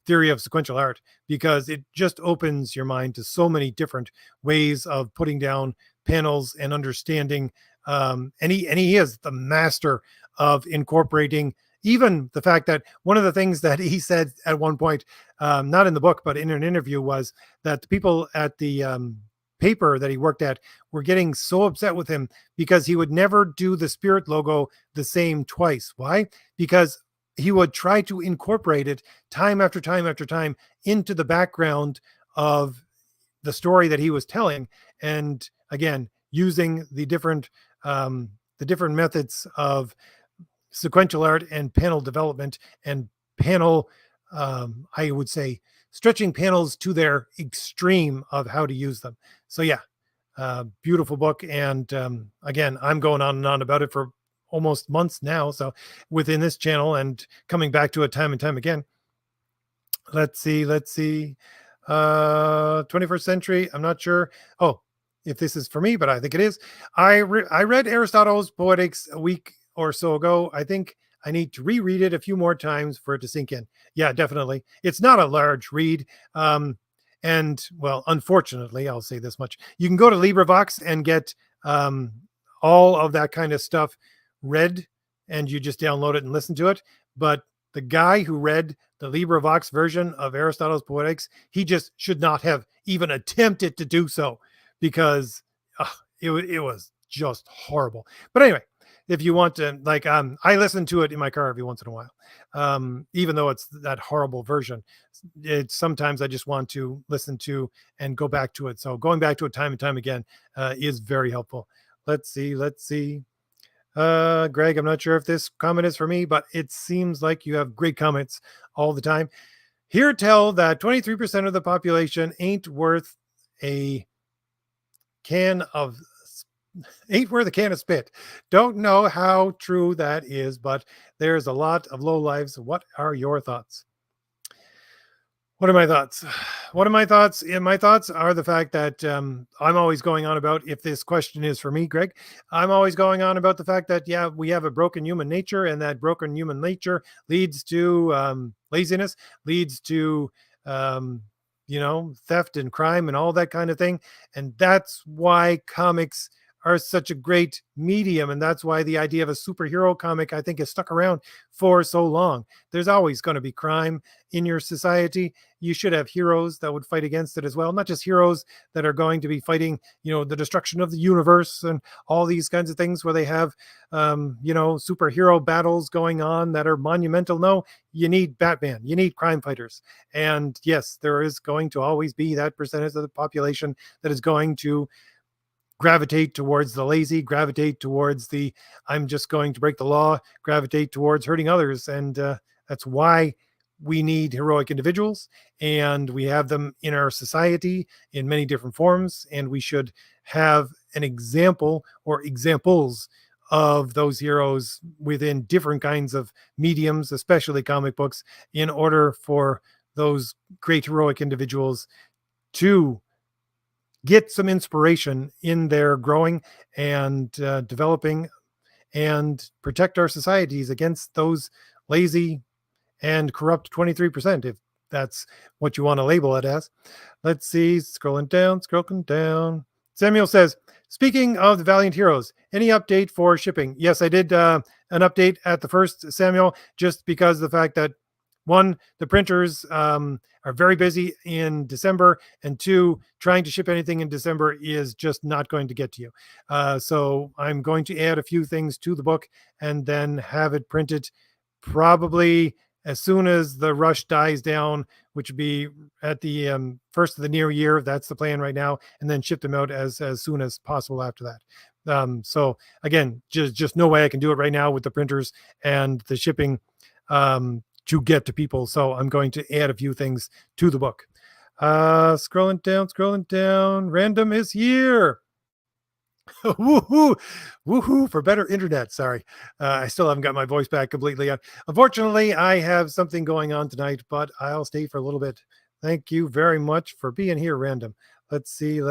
theory of sequential art, because it just opens your mind to so many different ways of putting down panels and understanding And he is the master of incorporating even the fact that one of the things that he said at one point, not in the book, but in an interview, was that the people at the paper that he worked at were getting so upset with him because he would never do the Spirit logo the same twice. Why? Because he would try to incorporate it time after time after time into the background of the story that he was telling. And again, using the different methods of sequential art and panel development and panel, I would say, stretching panels to their extreme of how to use them. So yeah, beautiful book. And again, I'm going on and on about it for almost months now. So within this channel and coming back to it time and time again. Let's see. 21st century. I'm not sure. Oh, if this is for me, but I think it is. I read Aristotle's Poetics a week or so ago. I think I need to reread it a few more times for it to sink in. Yeah, definitely. It's not a large read. And well, unfortunately, I'll say this much. You can go to LibriVox and get all of that kind of stuff read, and you just download it and listen to it. But the guy who read the LibriVox version of Aristotle's Poetics, he just should not have even attempted to do so, because it was just horrible. But anyway, if you want to, like, I listen to it in my car every once in a while, even though it's that horrible version. It's sometimes I just want to listen to and go back to it. So going back to it time and time again is very helpful. Let's see. Greg, I'm not sure if this comment is for me, but it seems like you have great comments all the time. Here tell that 23% of the population ain't worth a can of spit. Don't know how true that is, but there's a lot of low lives. What are your thoughts? What are my thoughts? My thoughts are the fact that I'm always going on about, if this question is for me, Greg, I'm always going on about the fact that, yeah, we have a broken human nature, and that broken human nature leads to laziness, leads to, theft and crime and all that kind of thing. And that's why comics are such a great medium. And that's why the idea of a superhero comic, I think, has stuck around for so long. There's always going to be crime in your society. You should have heroes that would fight against it as well. Not just heroes that are going to be fighting, the destruction of the universe and all these kinds of things where they have, superhero battles going on that are monumental. No, you need Batman, you need crime fighters. And yes, there is going to always be that percentage of the population that is going to gravitate towards the lazy, gravitate towards the I'm just going to break the law, gravitate towards hurting others. And that's why we need heroic individuals, and we have them in our society in many different forms. And we should have an example or examples of those heroes within different kinds of mediums, especially comic books, in order for those great heroic individuals to get some inspiration in their growing and developing, and protect our societies against those lazy and corrupt 23%, if that's what you want to label it as. Let's see, scrolling down. Samuel says, speaking of the Valiant Heroes, any update for shipping? Yes, I did an update at the first, Samuel, just because of the fact that, one, the printers are very busy in December, and two, trying to ship anything in December is just not going to get to you. So I'm going to add a few things to the book and then have it printed probably as soon as the rush dies down, which would be at the first of the near year. That's the plan right now, and then ship them out as soon as possible after that. So again, just no way I can do it right now with the printers and the shipping to get to people. So I'm going to add a few things to the book. Scrolling down. Random is here. Woohoo for better internet. Sorry, I still haven't got my voice back completely yet. Unfortunately, I have something going on tonight, but I'll stay for a little bit. Thank you very much for being here, Random. Let's see.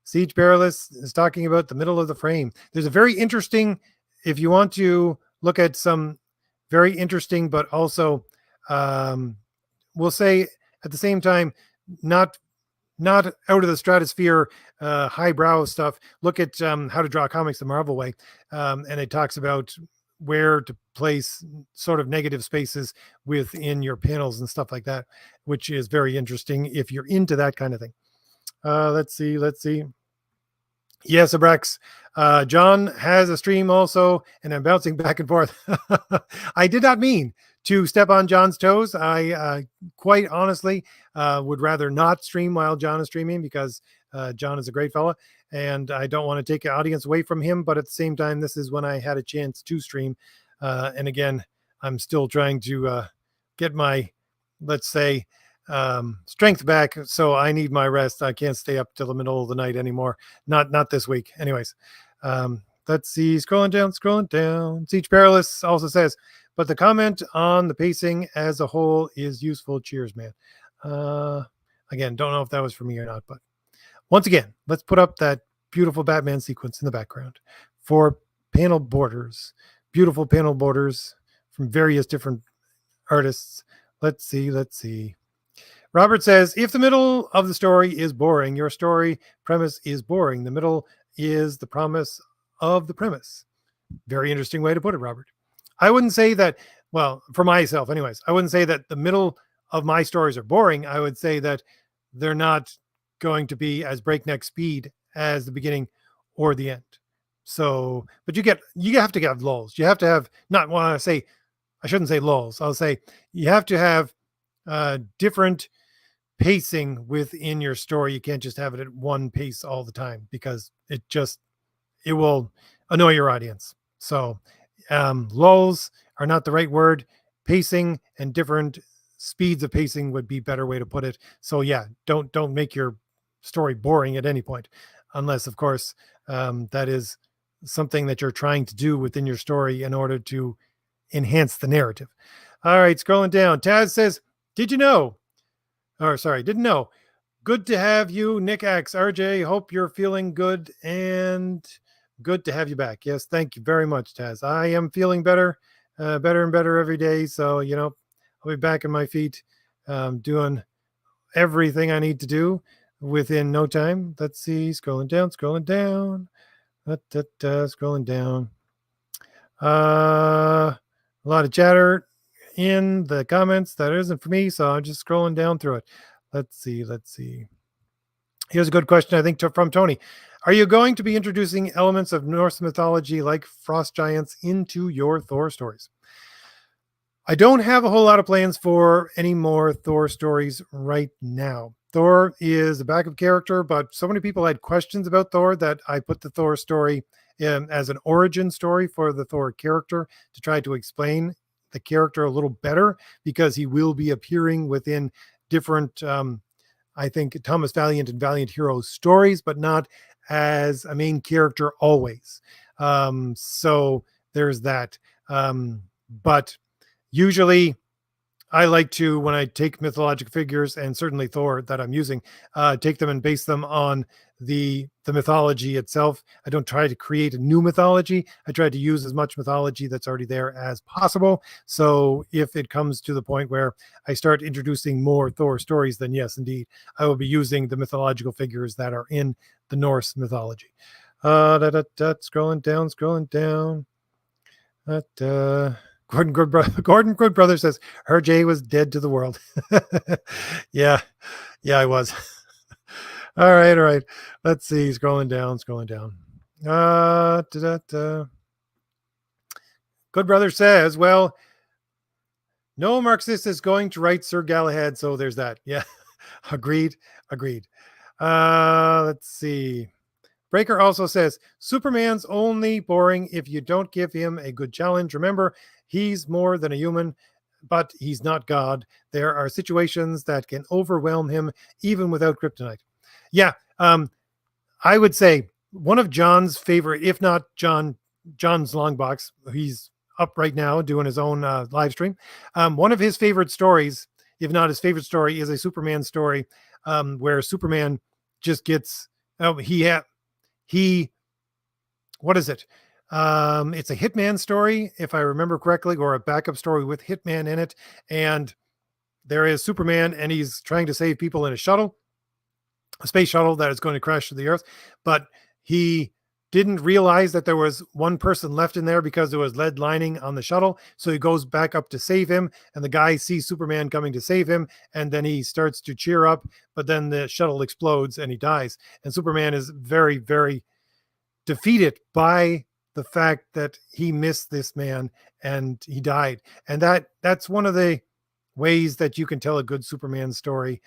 Siege Perilous is talking about the middle of the frame. There's a very interesting, if you want to look at some very interesting, but also we'll say at the same time, not not out of the stratosphere, highbrow stuff. Look at How to Draw Comics the Marvel Way, and it talks about where to place sort of negative spaces within your panels and stuff like that, which is very interesting if you're into that kind of thing. Let's see. Yes, Abrex. John has a stream also, and I'm bouncing back and forth. I did not mean to step on John's toes. I quite honestly would rather not stream while John is streaming because John is a great fella, and I don't want to take the audience away from him. But at the same time, this is when I had a chance to stream. And again, I'm still trying to get my, let's say, strength back, so I need my rest. I can't stay up till the middle of the night anymore. Not this week. Anyways, let's see. Scrolling down. Siege Perilous also says, but the comment on the pacing as a whole is useful. Cheers, man. Again, don't know if that was for me or not, but once again, let's put up that beautiful Batman sequence in the background for panel borders. Beautiful panel borders from various different artists. Let's see. Robert says, if the middle of the story is boring, your story premise is boring. The middle is the promise of the premise. Very interesting way to put it, Robert. I wouldn't say that, well, for myself anyways, I wouldn't say that the middle of my stories are boring. I would say that they're not going to be as breakneck speed as the beginning or the end. So, but you have to have lulls. You have to have, not want to say, I shouldn't say lulls. I'll say you have to have different pacing within your story. You can't just have it at one pace all the time because it will annoy your audience. So lulls are not the right word. Pacing and different speeds of pacing would be better way to put it. So yeah, don't make your story boring at any point, unless of course that is something that you're trying to do within your story in order to enhance the narrative. All right, scrolling down. Taz says, didn't know. Good to have you, Nick X. RJ, hope you're feeling good and good to have you back. Yes, thank you very much, Taz. I am feeling better, better and better every day. So, I'll be back on my feet, doing everything I need to do within no time. Let's see, scrolling down. Scrolling down. A lot of chatter in the comments that isn't for me, so I'm just scrolling down through it. Let's see. Here's a good question, I think, from Tony. Are you going to be introducing elements of Norse mythology like frost giants into your Thor stories? I don't have a whole lot of plans for any more Thor stories right now. Thor is a backup character, but so many people had questions about Thor that I put the Thor story as an origin story for the Thor character to try to explain the character a little better, because he will be appearing within different, I think, Thomas Valiant and Valiant Heroes stories, but not as a main character always. So there's that. But usually I like to, when I take mythological figures, and certainly Thor that I'm using, take them and base them on the mythology itself. I don't try to create a new mythology. I try to use as much mythology that's already there as possible. So if it comes to the point where I start introducing more Thor stories, then yes, indeed, I will be using the mythological figures that are in the Norse mythology. Scrolling down. Gordon Good Brother says her Jay was dead to the world. yeah, I was. all right. Let's see. Scrolling down. Good Brother says, well, no Marxist is going to write Sir Galahad, so there's that. Yeah, agreed. Let's see. Breaker also says, Superman's only boring if you don't give him a good challenge. Remember, he's more than a human, but he's not God. There are situations that can overwhelm him even without kryptonite. Yeah, I would say one of John's favorite, if not John's Longbox, he's up right now doing his own live stream. One of his favorite stories, if not his favorite story, is a Superman story where Superman just gets, what is it? It's a Hitman story, if I remember correctly, or a backup story with Hitman in it. And there is Superman, and he's trying to save people in a shuttle. space shuttle that is going to crash to the Earth, but he didn't realize that there was one person left in there because there was lead lining on the shuttle. So he goes back up to save him, and the guy sees Superman coming to save him, and then he starts to cheer up, but then the shuttle explodes and he dies. And Superman is very, very defeated by the fact that he missed this man and he died. And that's one of the ways that you can tell a good Superman story.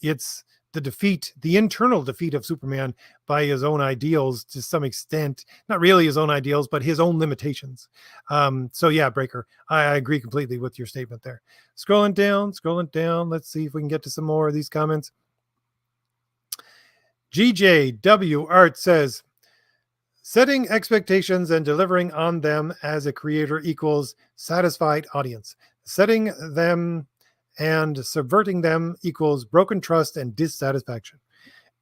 It's the defeat, the internal defeat of Superman by his own ideals to some extent, not really his own ideals, but his own limitations. So yeah, Breaker, I agree completely with your statement there. Scrolling down. Let's see if we can get to some more of these comments. GJW Art says, setting expectations and delivering on them as a creator equals satisfied audience. Setting them and subverting them equals broken trust and dissatisfaction.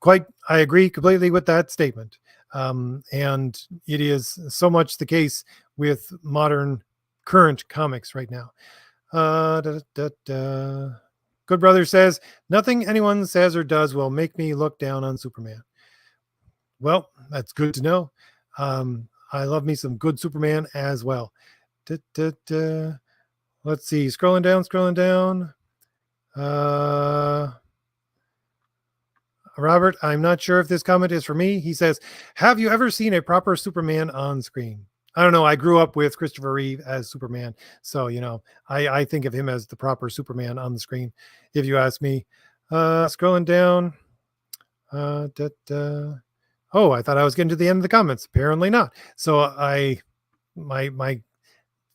I agree completely with that statement. And it is so much the case with modern current comics right now. Good Brother says, nothing anyone says or does will make me look down on Superman. Well, that's good to know. I love me some good Superman as well. Let's see. Scrolling down. Robert, I'm not sure if this comment is for me. He says, have you ever seen a proper Superman on screen? I don't know. I grew up with Christopher Reeve as Superman. So, I think of him as the proper Superman on the screen, if you ask me. Scrolling down. Oh, I thought I was getting to the end of the comments. Apparently not. So my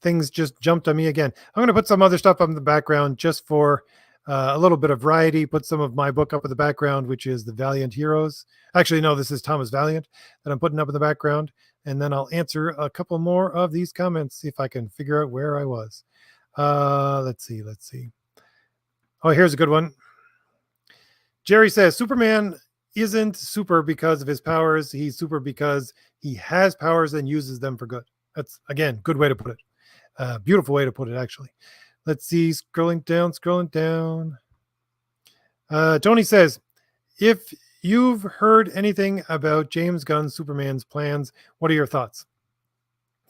things just jumped on me again. I'm going to put some other stuff up in the background just for a little bit of variety. Put some of my book up in the background, which is The Valiant Heroes. Actually, no, this is Thomas Valiant that I'm putting up in the background. And then I'll answer a couple more of these comments, see if I can figure out where I was. Let's see. Oh, here's a good one. Jerry says, Superman isn't super because of his powers. He's super because he has powers and uses them for good. That's, again, good way to put it. Beautiful way to put it, actually. Let's see. Scrolling down. Tony says, if you've heard anything about James Gunn's Superman's plans, what are your thoughts?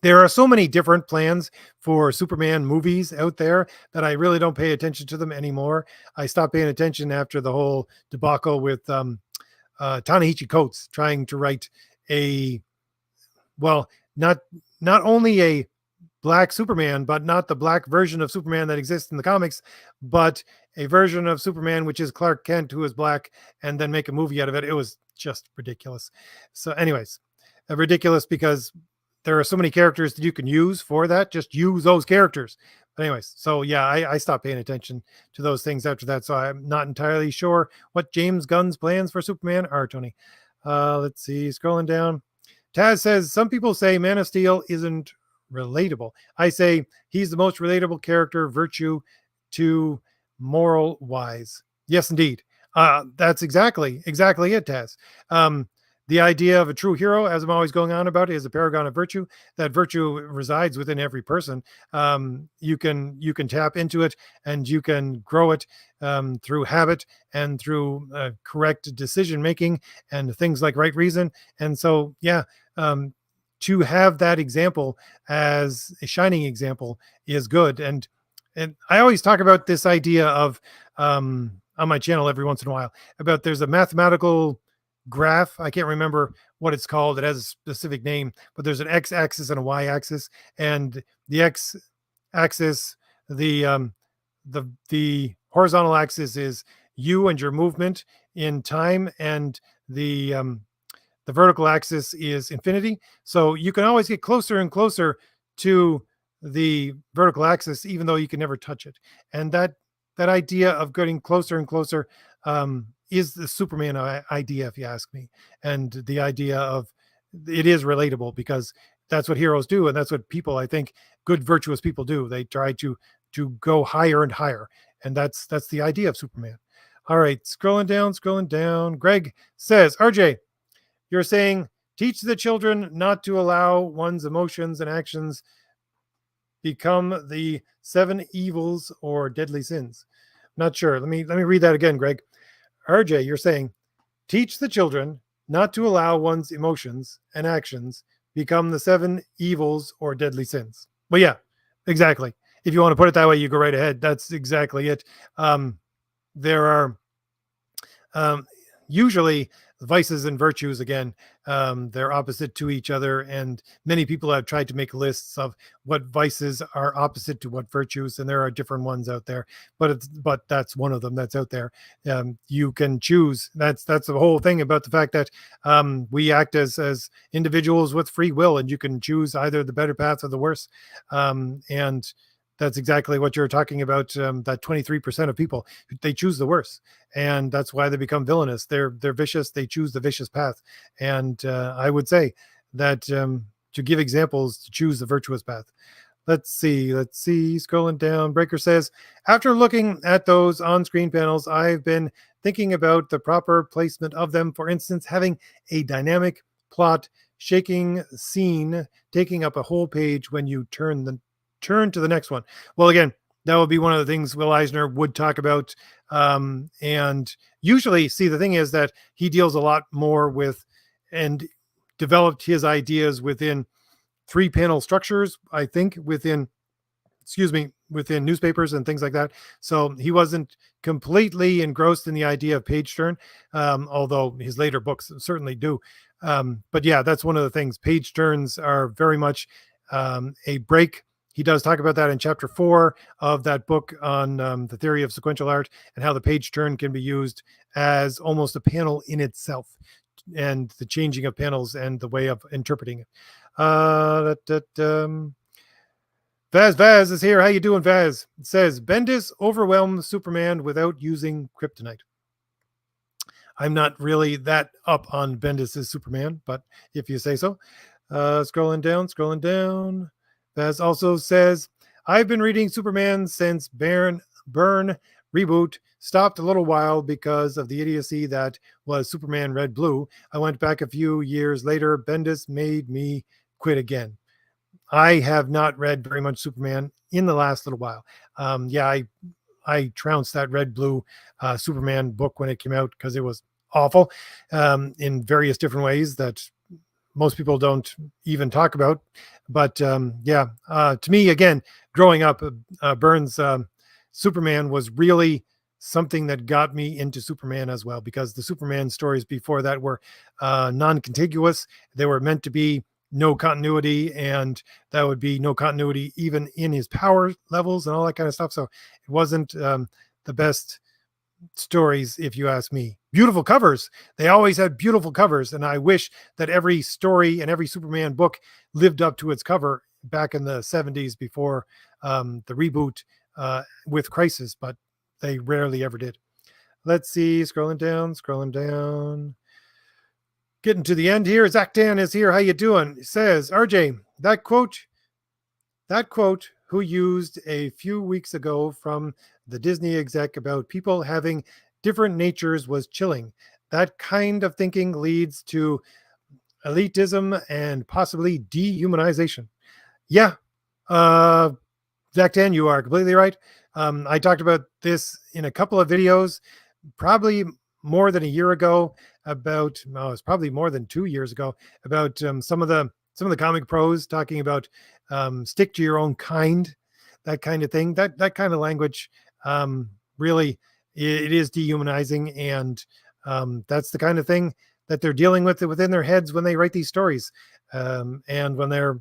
There are so many different plans for Superman movies out there that I really don't pay attention to them anymore. I stopped paying attention after the whole debacle with Ta-Nehisi Coates trying to write not only a black Superman, but not the black version of Superman that exists in the comics, but a version of Superman which is Clark Kent, who is black, and then make a movie out of it. It was just ridiculous. So anyways, ridiculous because there are so many characters that you can use for that. Just use those characters. But anyways, so yeah, I stopped paying attention to those things after that. So I'm not entirely sure what James Gunn's plans for Superman are, Tony. Let's see, scrolling down. Taz says, some people say Man of Steel isn't relatable. I say he's the most relatable character, virtue to moral wise. Yes, indeed. That's exactly it, Taz. The idea of a true hero, as I'm always going on about, is a paragon of virtue. That virtue resides within every person. You can tap into it and you can grow it through habit and through correct decision making and things like right reason. And so, yeah, to have that example as a shining example is good. And I always talk about this idea of on my channel every once in a while about there's a mathematical graph. I can't remember what it's called. It has a specific name, but there's an x-axis and a y-axis, and the x-axis, the horizontal axis is you and your movement in time, and the vertical axis is infinity. So you can always get closer and closer to the vertical axis, even though you can never touch it. And that idea of getting closer and closer is the Superman idea, if you ask me. And the idea of it is relatable because that's what heroes do. And that's what people, I think, good, virtuous people do. They try to go higher and higher. And that's the idea of Superman. All right, scrolling down. Greg says, RJ, you're saying teach the children not to allow one's emotions and actions become the 7 evils or deadly sins. Not sure. Let me read that again, Greg. RJ, you're saying Teach the children not to allow one's emotions and actions become the 7 evils or deadly sins. Well, yeah, exactly. If you want to put it that way, you go right ahead. That's exactly it. There are um, usually vices and virtues, again, they're opposite to each other, and many people have tried to make lists of what vices are opposite to what virtues, and there are different ones out there, but that's one of them that's out there. You can choose. That's the whole thing about the fact that we act as individuals with free will, and you can choose either the better path or the worse. And that's exactly what you're talking about. That 23% of people, they choose the worse, and that's why they become villainous. They're vicious. They choose the vicious path, and I would say that to give examples, to choose the virtuous path. Let's see. Scrolling down, Breaker says, after looking at those on-screen panels, I've been thinking about the proper placement of them. For instance, having a dynamic plot, shaking scene, taking up a whole page when you turn to the next one. Well, again, that would be one of the things Will Eisner would talk about. And usually, see, the thing is that he deals a lot more with and developed his ideas within 3-panel structures, I think, within newspapers and things like that. So he wasn't completely engrossed in the idea of page turn, although his later books certainly do. But yeah, that's one of the things. Page turns are very much a break. He does talk about that in chapter 4 of that book on the theory of sequential art, and how the page turn can be used as almost a panel in itself, and the changing of panels and the way of interpreting it. Vaz is here. How you doing, Vaz? It says, Bendis overwhelmed Superman without using kryptonite. I'm not really that up on Bendis's Superman, but if you say so. Scrolling down. Vaz also says, I've been reading Superman since Byrne reboot stopped a little while because of the idiocy that was Superman Red Blue. I went back a few years later. Bendis made me quit again. I have not read very much Superman in the last little while. I trounced that Red Blue Superman book when it came out because it was awful in various different ways that most people don't even talk about. But to me, again, growing up, Burns' Superman was really something that got me into Superman as well, because the Superman stories before that were non-contiguous. They were meant to be no continuity, and that would be no continuity even in his power levels and all that kind of stuff. So it wasn't the best stories, if you ask me. Beautiful covers. They always had beautiful covers, and I wish that every story and every Superman book lived up to its cover back in the 70s before the reboot with Crisis, but they rarely ever did. Let's see, scrolling down. Getting to the end here. Zach Dan is here. How you doing? He says, RJ, that quote who used a few weeks ago from the Disney exec about people having different natures was chilling. That kind of thinking leads to elitism and possibly dehumanization. Yeah, Zach Dan, you are completely right. I talked about this in a couple of videos, probably more than a year ago, it's probably more than 2 years ago, about some of the comic pros talking about stick to your own kind, that kind of thing. That kind of language really, it is dehumanizing, and that's the kind of thing that they're dealing with within their heads when they write these stories, and when they're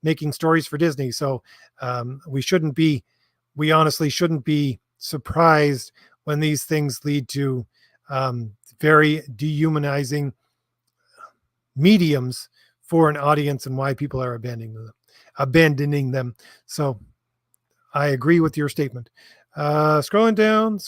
making stories for Disney. So we honestly shouldn't be surprised when these things lead to very dehumanizing mediums for an audience, and why people are abandoning them. So I agree with your statement. Scrolling down.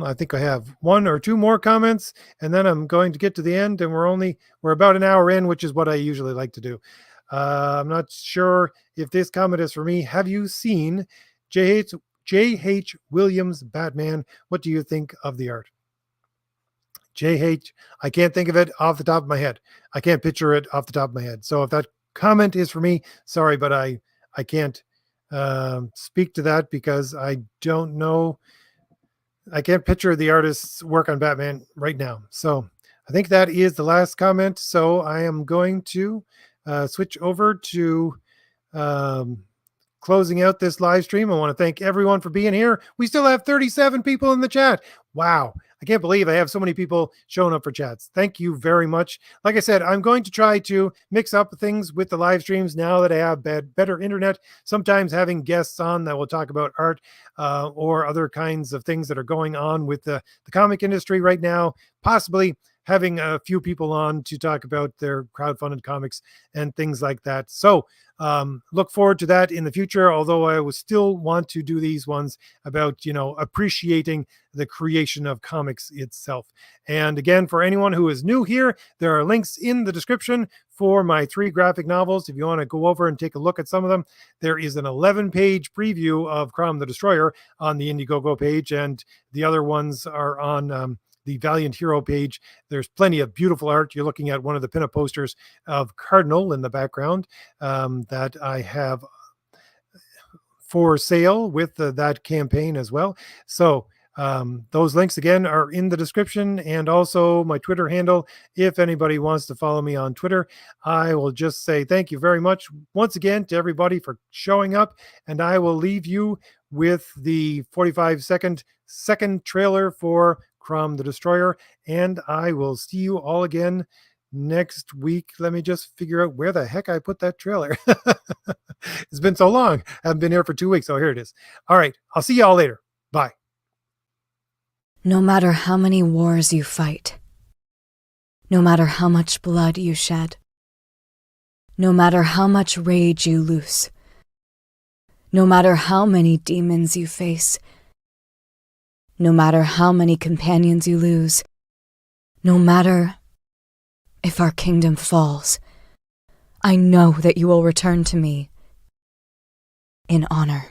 I think I have 1 or 2 more comments, and then I'm going to get to the end, and we're about an hour in, which is what I usually like to do. I'm not sure if this comment is for me. Have you seen J.H. Williams' Batman? What do you think of the art? J.H., I can't think of it off the top of my head. I can't picture it off the top of my head. So if that comment is for me, sorry, but I can't speak to that because I don't know I can't picture the artist's work on Batman right now. So I think that is the last comment. So I am going to switch over to um, closing out this live stream. I want to thank everyone for being here. We still have 37 people in the chat. Wow. I can't believe I have so many people showing up for chats. Thank you very much. Like I said, I'm going to try to mix up things with the live streams now that I have better internet. Sometimes having guests on that will talk about art or other kinds of things that are going on with the comic industry right now, possibly having a few people on to talk about their crowdfunded comics and things like that. So look forward to that in the future, although I will still want to do these ones about, appreciating the creation of comics itself. And again, for anyone who is new here, there are links in the description for my 3 graphic novels. If you want to go over and take a look at some of them, there is an 11-page preview of Crom the Destroyer on the Indiegogo page, and the other ones are on the Valiant Hero page. There's plenty of beautiful art. You're looking at one of the pinup posters of Cardinal in the background that I have for sale with that campaign as well. So those links again are in the description, and also my Twitter handle. If anybody wants to follow me on Twitter, I will just say thank you very much once again to everybody for showing up, and I will leave you with the 45-second trailer for Crom the Destroyer, and I will see you all again next week. Let me just figure out where the heck I put that trailer. It's been so long. I haven't been here for 2 weeks. Oh, here it is. All right. I'll see y'all later. Bye. No matter how many wars you fight, no matter how much blood you shed, no matter how much rage you loose, no matter how many demons you face, no matter how many companions you lose, no matter if our kingdom falls, I know that you will return to me in honor.